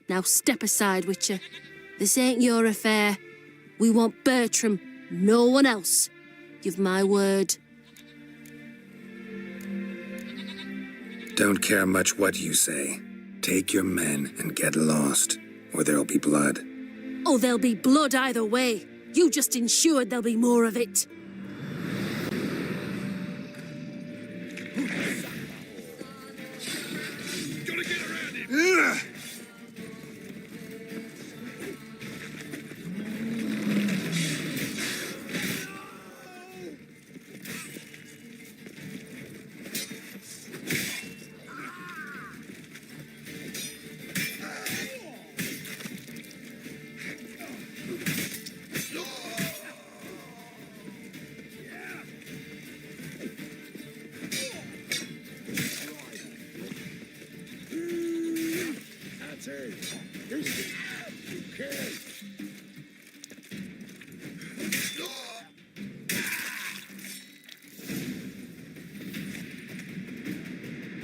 Now step aside, Witcher. This ain't your affair. We want Bertram, no one else. You've my word. Don't care much what you say. Take your men and get lost, or there'll be blood. Oh, there'll be blood either way. You just ensured there'll be more of it.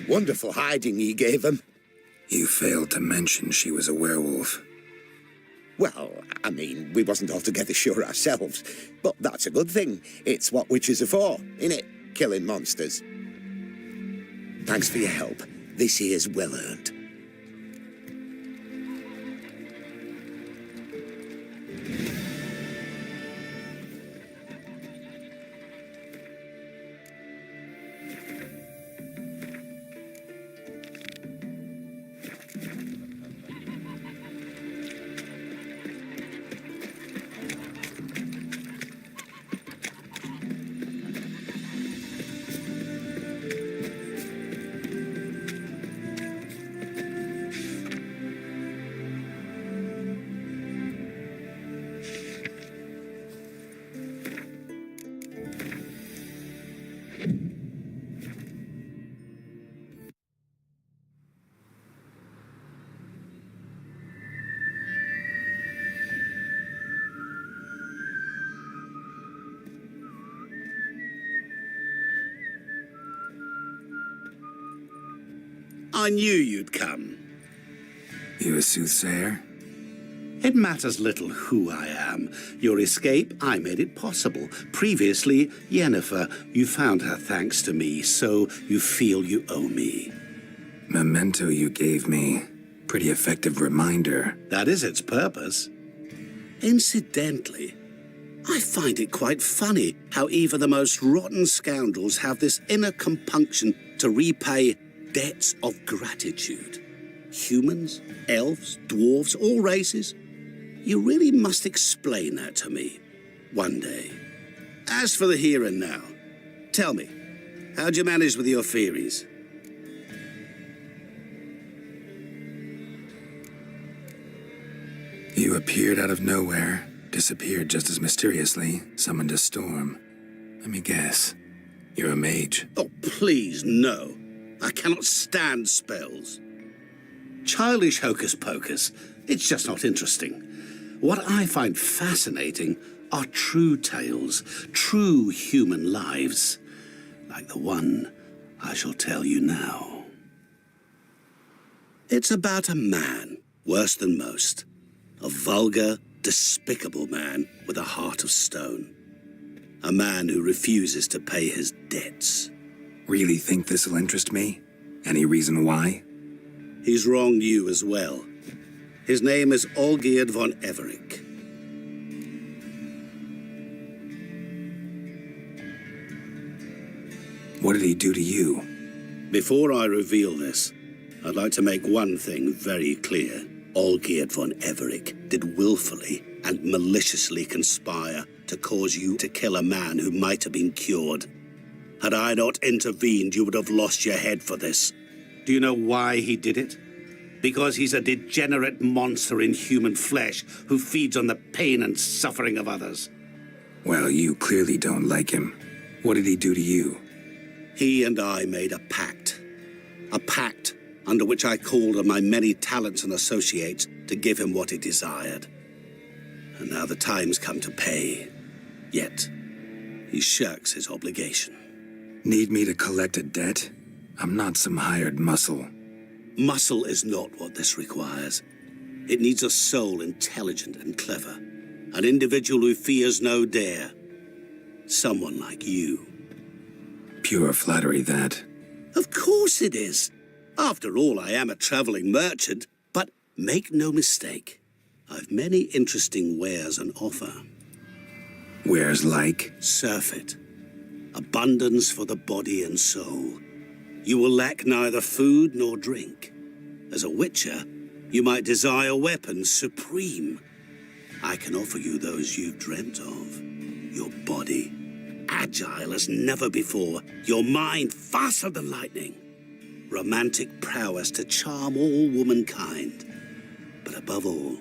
Wonderful hiding he gave him. You failed to mention she was a werewolf. Well, I mean, we wasn't altogether sure ourselves, but that's a good thing. It's what witches are for, innit? Killing monsters. Thanks for your help. This here's well earned. I knew you'd come. You a soothsayer? It matters little who I am. Your escape, I made it possible. Previously, Yennefer, you found her thanks to me, so you feel you owe me. Memento you gave me. Pretty effective reminder. That is its purpose. Incidentally, I find it quite funny how even the most rotten scoundrels have this inner compunction to repay debts of gratitude. Humans, elves, dwarves, all races. You really must explain that to me one day. As for the here and now, tell me, how'd you manage with your theories? You appeared out of nowhere, disappeared just as mysteriously, summoned a storm. Let me guess. You're a mage. Oh, please, no. I cannot stand spells. Childish hocus pocus. It's just not interesting. What I find fascinating are true tales, true human lives, like the one I shall tell you now. It's about a man, worse than most. A vulgar, despicable man with a heart of stone. A man who refuses to pay his debts. Really think this'll interest me? Any reason why? He's wronged you as well. His name is Olgierd von Everec. What did he do to you? Before I reveal this, I'd like to make one thing very clear. Olgierd von Everec did willfully and maliciously conspire to cause you to kill a man who might have been cured. Had I not intervened, you would have lost your head for this. Do you know why he did it? Because he's a degenerate monster in human flesh who feeds on the pain and suffering of others. Well, you clearly don't like him. What did he do to you? He and I made a pact. A pact under which I called on my many talents and associates to give him what he desired. And now the time's come to pay. Yet, he shirks his obligation. Need me to collect a debt? I'm not some hired muscle. Muscle is not what this requires. It needs a soul intelligent and clever. An individual who fears no dare. Someone like you. Pure flattery, that. Of course it is. After all, I am a traveling merchant. But make no mistake, I've many interesting wares on offer. Wares like? Surfeit. Abundance for the body and soul. You will lack neither food nor drink. As a witcher, you might desire weapons supreme. I can offer you those you've dreamt of. Your body, agile as never before. Your mind, faster than lightning. Romantic prowess to charm all womankind. But above all,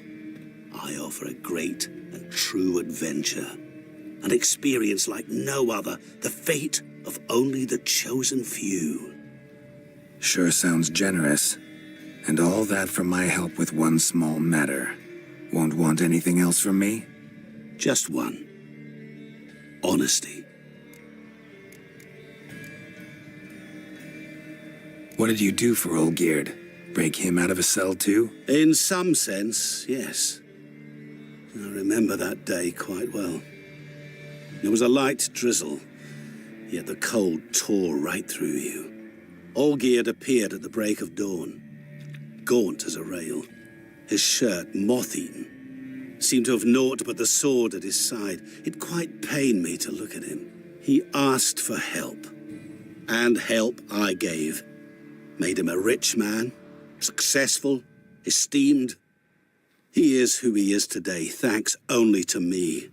I offer a great and true adventure. An experience like no other, the fate of only the chosen few. Sure sounds generous. And all that for my help with one small matter. Won't want anything else from me? Just one. Honesty. What did you do for Olgierd? Break him out of a cell too? In some sense, yes. I remember that day quite well. There was a light drizzle, yet the cold tore right through you. Olgierd appeared at the break of dawn, gaunt as a rail, his shirt moth-eaten, seemed to have naught but the sword at his side. It quite pained me to look at him. He asked for help, and help I gave. Made him a rich man, successful, esteemed. He is who he is today, thanks only to me.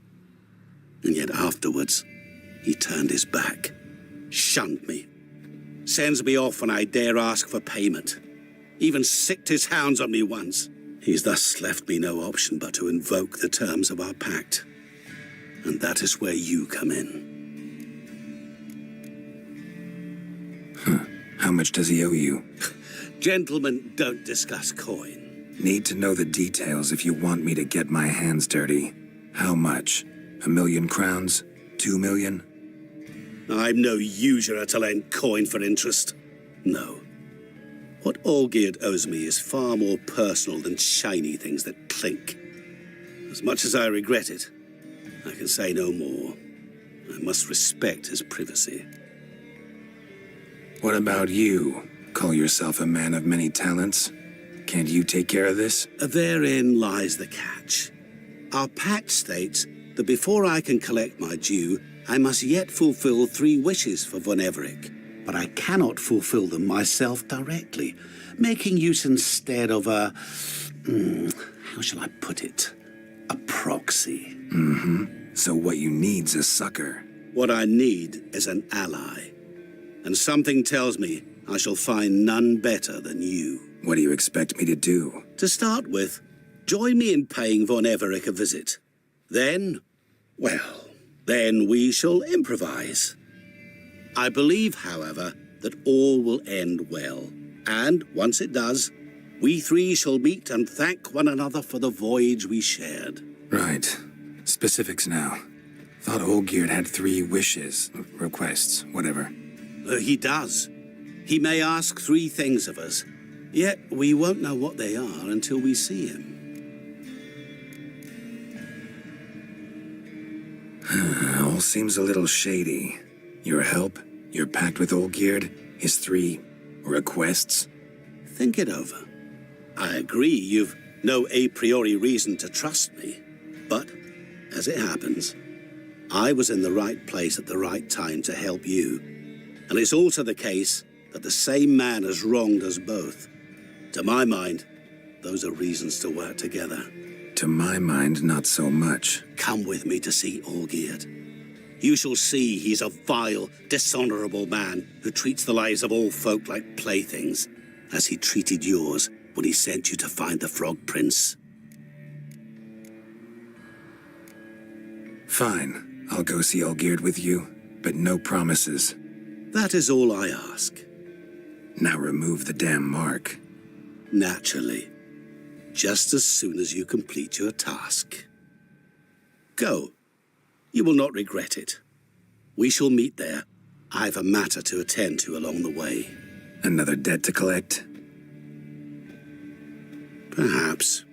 And yet afterwards, he turned his back, shunned me, sends me off when I dare ask for payment, even sicked his hounds on me once. He's thus left me no option but to invoke the terms of our pact. And that is where you come in. How much does he owe you? Gentlemen don't discuss coin. Need to know the details if you want me to get my hands dirty. How much? 1 million crowns? 2 million? I'm no usurer to lend coin for interest. No. What Olgierd owes me is far more personal than shiny things that clink. As much as I regret it, I can say no more. I must respect his privacy. What about you? Call yourself a man of many talents? Can't you take care of this? Therein lies the catch. Our pact states that before I can collect my due, I must yet fulfill 3 wishes for Von Everec. But I cannot fulfill them myself directly, making use instead of a... how shall I put it? A proxy. Mm-hmm. So what you need's a sucker. What I need is an ally. And something tells me I shall find none better than you. What do you expect me to do? To start with, join me in paying Von Everec a visit. Then, well, then we shall improvise. I believe, however, that all will end well. And once it does, we 3 shall meet and thank one another for the voyage we shared. Right. Specifics now. Thought Olgierd had 3 wishes, requests, whatever. He does. He may ask 3 things of us, yet we won't know what they are until we see him. All seems a little shady. Your help, your pact with Olgierd, his 3 requests. Think it over. I agree you've no a priori reason to trust me, but as it happens, I was in the right place at the right time to help you. And it's also the case that the same man has wronged us both. To my mind, those are reasons to work together. To my mind, not so much. Come with me to see Olgierd. You shall see he's a vile, dishonorable man who treats the lives of all folk like playthings, as he treated yours when he sent you to find the Frog Prince. Fine. I'll go see Olgierd with you, but no promises. That is all I ask. Now remove the damn mark. Naturally. Just as soon as you complete your task. Go. You will not regret it. We shall meet there. I have a matter to attend to along the way. Another debt to collect? Perhaps.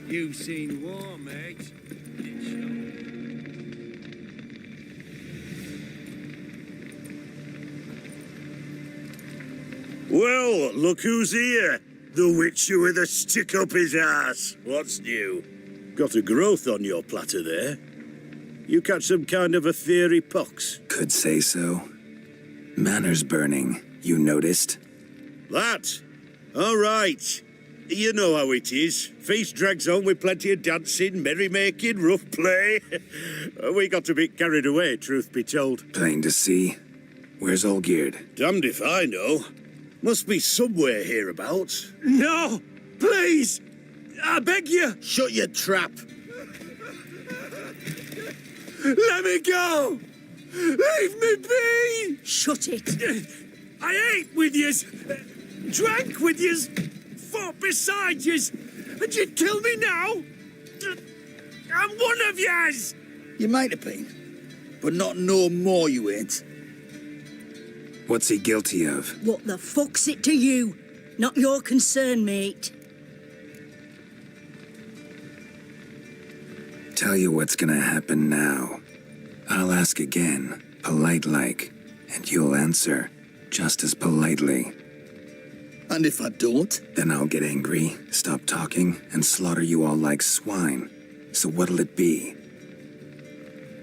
You've seen war, mate. Well, look who's here. The Witcher with a stick up his ass. What's new? Got a growth on your platter there. You catch some kind of a fiery pox? Could say so. Manners burning, you noticed? That? All right. You know how it is. Feast drags on with plenty of dancing, merrymaking, rough play. We got a bit carried away, truth be told. Plain to see. Where's Olgierd? Damned if I know. Must be somewhere hereabouts. No! Please! I beg you! Shut your trap. Let me go! Leave me be! Shut it. I ate with yous, drank with yous, fought beside yous, and you'd kill me now? I'm one of yous! You might have been, but not no more you ain't. What's he guilty of? What the fuck's it to you? Not your concern, mate. Tell you what's gonna happen now. I'll ask again, polite-like, and you'll answer just as politely. And if I don't? Then I'll get angry, stop talking, and slaughter you all like swine. So what'll it be?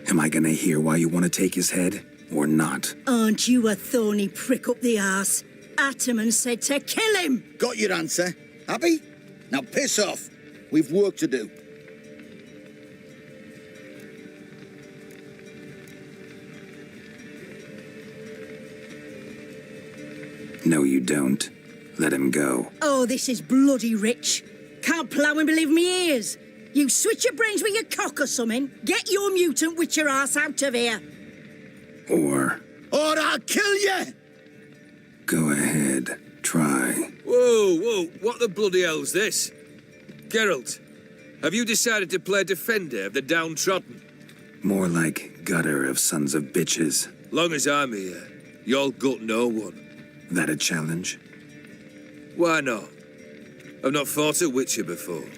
Am I gonna hear why you want to take his head, or not? Aren't you a thorny prick up the arse? Ataman said to kill him! Got your answer. Happy? Now piss off. We've work to do. No, you don't. Let him go. Oh, this is bloody rich. Can't plough and believe me ears. You switch your brains with your cock or something. Get your mutant witcher ass out of here. Or I'll kill you! go ahead, try. Whoa, what the bloody hell's this? Geralt, have you decided to play defender of the downtrodden? More like gutter of sons of bitches. Long as I'm here, you'll gut no one. That a challenge? Why not? I've not fought a Witcher before.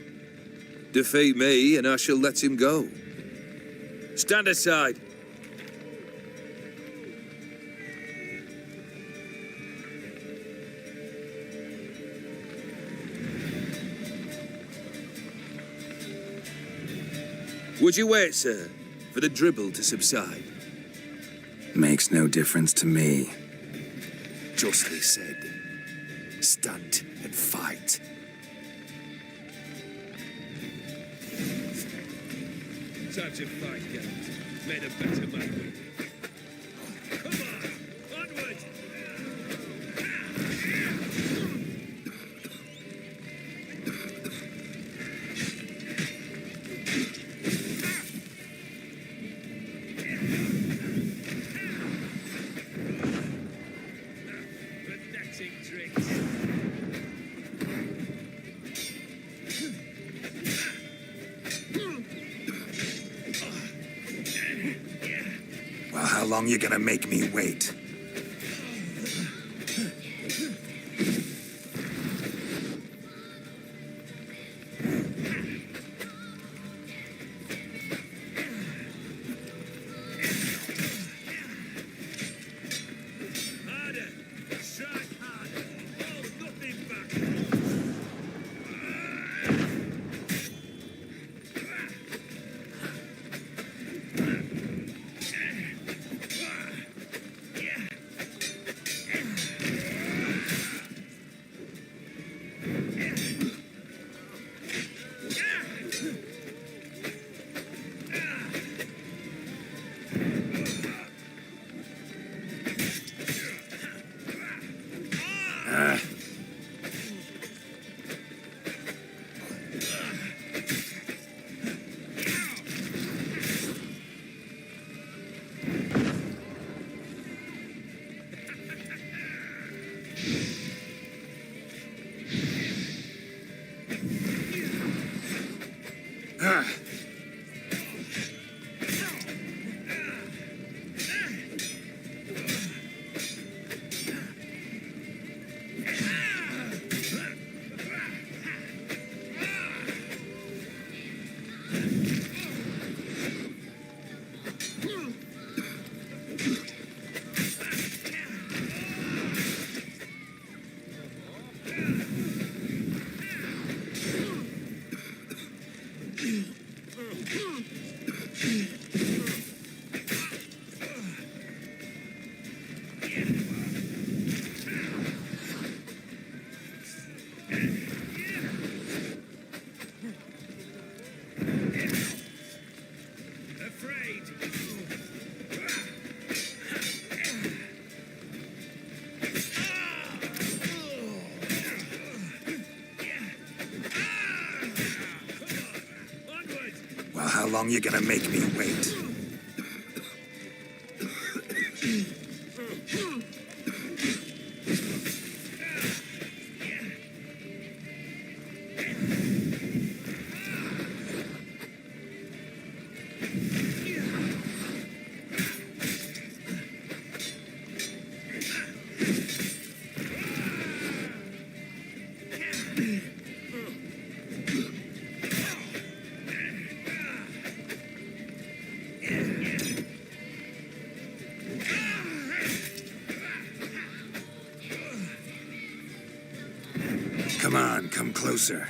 Defeat me and I shall let him go. Stand aside. Would you wait, sir, for the dribble to subside? Makes no difference to me. Justly said. Stand and fight. Time to fight, Geralt. Made a better man with you. Come on, onward! Well, how long you gonna make me wait? Harder! Strike harder! Hold nothing back! how long you gonna make me wait? Come on, come closer.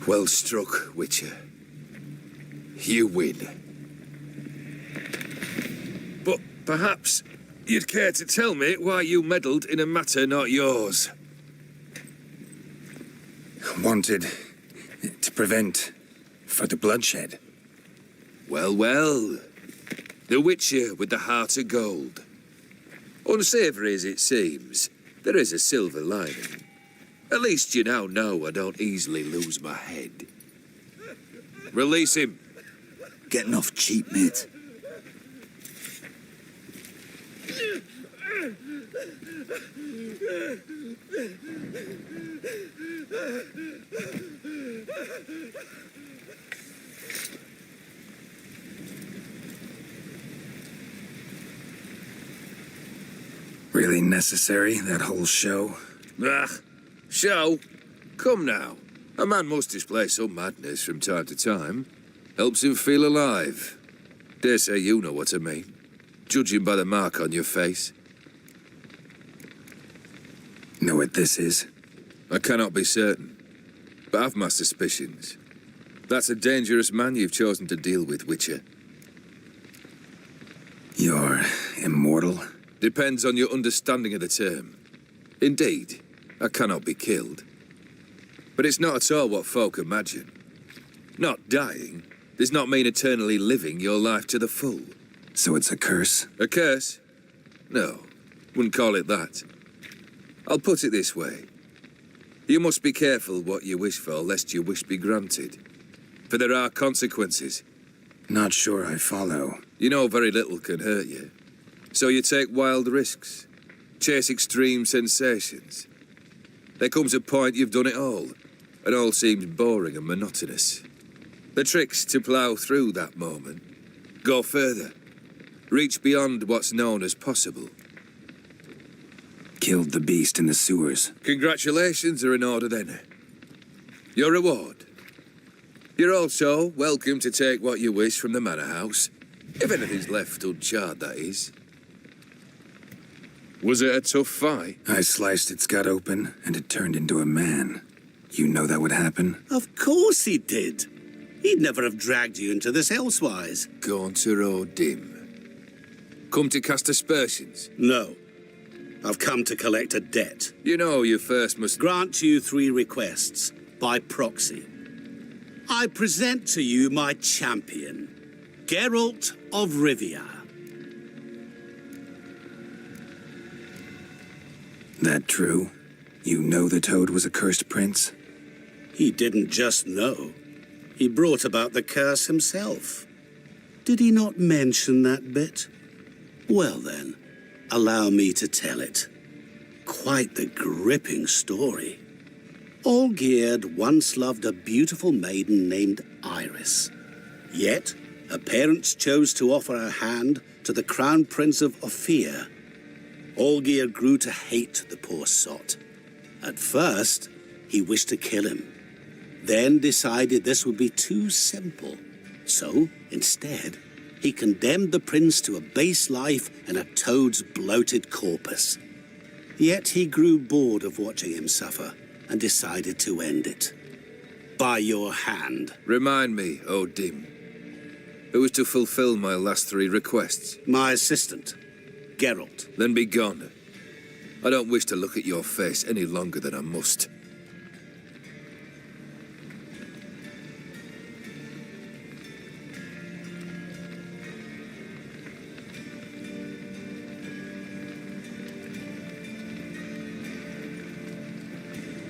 Well struck, Witcher. You win. But perhaps you'd care to tell me why you meddled in a matter not yours. Wanted to prevent further bloodshed. Well, well. The Witcher with the heart of gold. Unsavoury as it seems, there is a silver lining. At least you now know I don't easily lose my head. Release him. Getting off cheap, mate. Really necessary, that whole show? Ah, show? Come now. A man must display some madness from time to time. Helps him feel alive. Dare say you know what I mean. Judging by the mark on your face. Know what this is? I cannot be certain, but I've my suspicions. That's a dangerous man you've chosen to deal with, Witcher. You're immortal? Depends on your understanding of the term. Indeed, I cannot be killed. But it's not at all what folk imagine. Not dying does not mean eternally living your life to the full. So it's a curse? A curse? No, wouldn't call it that. I'll put it this way. You must be careful what you wish for, lest your wish be granted. For there are consequences. Not sure I follow. You know very little can hurt you. So you take wild risks, chase extreme sensations. There comes a point you've done it all seems boring and monotonous. The trick's to plough through that moment, go further, reach beyond what's known as possible. Killed the beast in the sewers. Congratulations are in order then. Your reward. You're also welcome to take what you wish from the manor house. If anything's left uncharred, that is. Was it a tough fight? I sliced its gut open, and it turned into a man. You know that would happen? Of course he did. He'd never have dragged you into this elsewise. Gaunter O'Dim. Come to cast aspersions? No. I've come to collect a debt. You know you first must... Grant you 3 requests, by proxy. I present to you my champion, Geralt of Rivia. That true? You know the Toad was a cursed prince? He didn't just know. He brought about the curse himself. Did he not mention that bit? Well then, allow me to tell it. Quite the gripping story. Olgierd once loved a beautiful maiden named Iris. Yet, her parents chose to offer her hand to the Crown Prince of Ophir. Olgierd grew to hate the poor sot. At first, he wished to kill him. Then decided this would be too simple. So, instead, he condemned the prince to a base life in a toad's bloated corpus. Yet he grew bored of watching him suffer and decided to end it. By your hand. Remind me, O Dim. Who was to fulfill my last 3 requests? My assistant, Geralt. Then be gone. I don't wish to look at your face any longer than I must.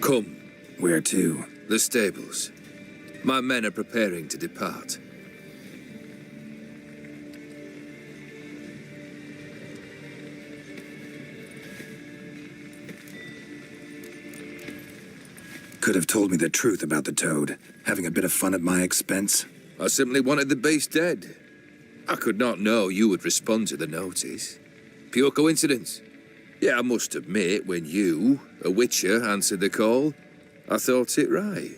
Come. Where to? The stables. My men are preparing to depart. Could have told me the truth about the Toad, having a bit of fun at my expense. I simply wanted the beast dead. I could not know you would respond to the notice. Pure coincidence. Yeah, I must admit, when you, a witcher, answered the call, I thought it right.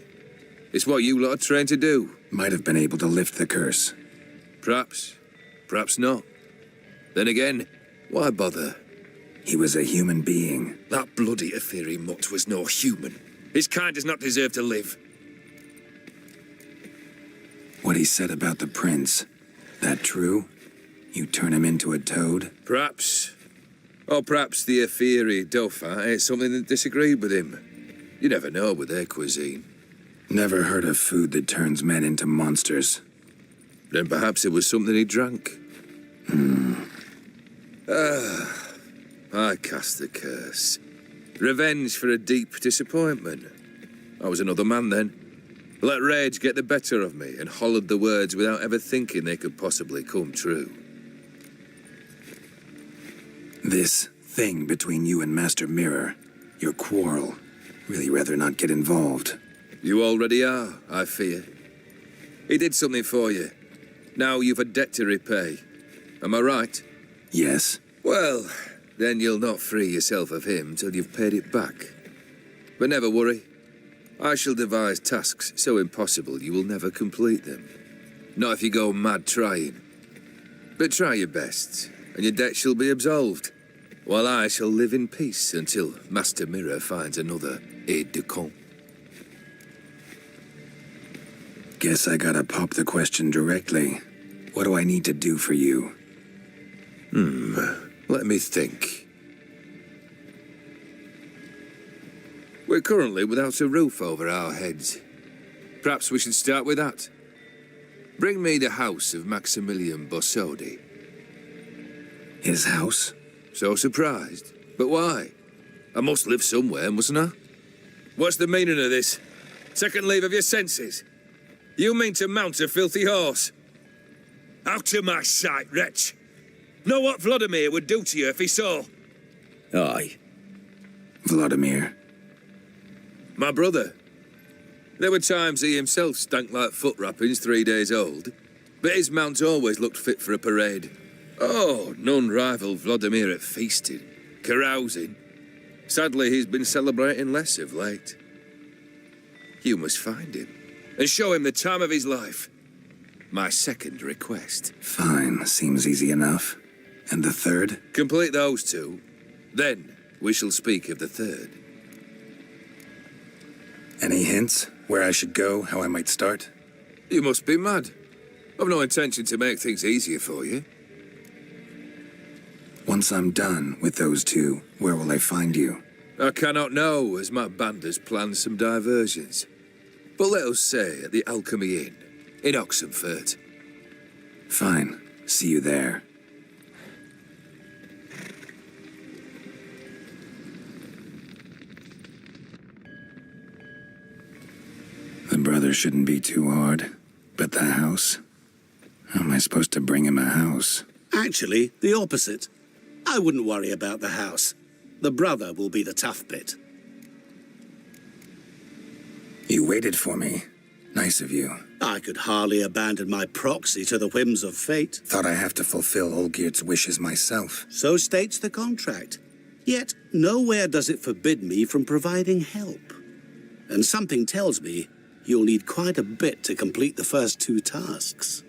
It's what you lot are trained to do. Might have been able to lift the curse. Perhaps. Perhaps not. Then again, why bother? He was a human being. That bloody Etheri mutt was no human. His kind does not deserve to live. What he said about the prince, that true? You turn him into a toad? Perhaps. Or perhaps the Etheri Dauphin ate something that disagreed with him. You never know with their cuisine. Never heard of food that turns men into monsters. Then perhaps it was something he drank. I cast the curse. Revenge for a deep disappointment. I was another man then. Let rage get the better of me and hollered the words without ever thinking they could possibly come true. This thing between you and Master Mirror, your quarrel, really rather not get involved. You already are, I fear. He did something for you. Now you've a debt to repay. Am I right? Yes. Well, then you'll not free yourself of him till you've paid it back. But never worry. I shall devise tasks so impossible you will never complete them. Not if you go mad trying. But try your best, and your debt shall be absolved, while I shall live in peace until Master Mirror finds another aide-de-camp. Guess I gotta pop the question directly. What do I need to do for you? Let me think. We're currently without a roof over our heads. Perhaps we should start with that. Bring me the house of Maximilian Bossodi. His house? So surprised. But why? I must live somewhere, mustn't I? What's the meaning of this? Second leave of your senses? You mean to mount a filthy horse? Out of my sight, wretch! Know what Vladimir would do to you if he saw? Aye. Vladimir. My brother. There were times he himself stank like foot wrappings 3 days old, but his mount always looked fit for a parade. Oh, none rival Vladimir at feasting, carousing. Sadly, he's been celebrating less of late. You must find him, and show him the time of his life. My second request. Fine, seems easy enough. And the third? Complete those 2. Then we shall speak of the third. Any hints? Where I should go? How I might start? You must be mad. I've no intention to make things easier for you. Once I'm done with those 2, where will I find you? I cannot know, as my band has planned some diversions. But let us say at the Alchemy Inn in Oxenfurt. Fine. See you there. The brother shouldn't be too hard. But the house? How am I supposed to bring him a house? Actually, the opposite. I wouldn't worry about the house. The brother will be the tough bit. You waited for me. Nice of you. I could hardly abandon my proxy to the whims of fate. Thought I have to fulfill Olgierd's wishes myself. So states the contract. Yet, nowhere does it forbid me from providing help. And something tells me you'll need quite a bit to complete the first 2 tasks.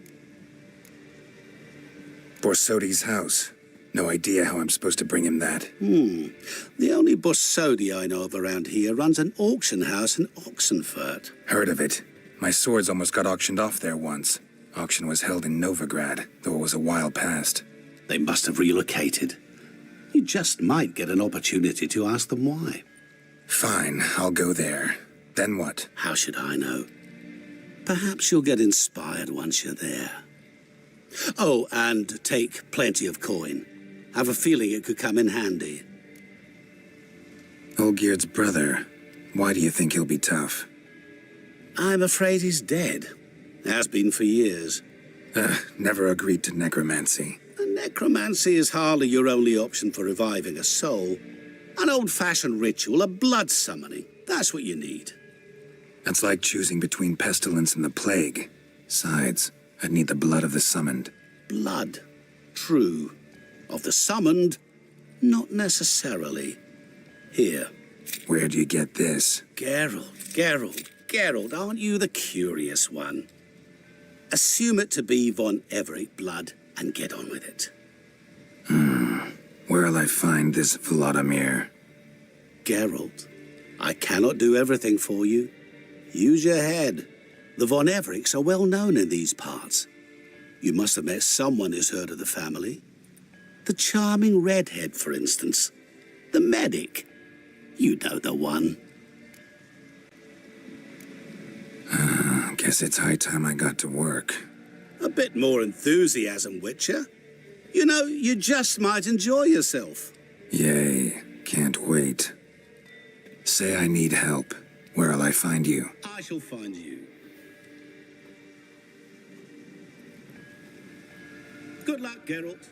Borsodi's house. No idea how I'm supposed to bring him that. The only Borsodi I know of around here runs an auction house in Oxenfurt. Heard of it. My swords almost got auctioned off there once. Auction was held in Novigrad, though it was a while past. They must have relocated. You just might get an opportunity to ask them why. Fine, I'll go there. Then what? How should I know? Perhaps you'll get inspired once you're there. Oh, and take plenty of coin. Have a feeling it could come in handy. Olgierd's brother. Why do you think he'll be tough? I'm afraid he's dead. Has been for years. Never agreed to necromancy. Necromancy is hardly your only option for reviving a soul. An old-fashioned ritual, a blood summoning. That's what you need. That's like choosing between pestilence and the plague. Besides, I'd need the blood of the summoned. Blood. True. Of the summoned, not necessarily. Here. Where do you get this? Geralt, aren't you the curious one? Assume it to be von Everett blood and get on with it. Where'll I find this Vladimir? Geralt, I cannot do everything for you. Use your head. The von Evericks are well known in these parts. You must have met someone who's heard of the family. The charming redhead, for instance. The medic. You know the one. Guess it's high time I got to work. A bit more enthusiasm, Witcher. You know, you just might enjoy yourself. Yay. Can't wait. Say I need help. Where'll I find you? I shall find you. Good luck, Geralt.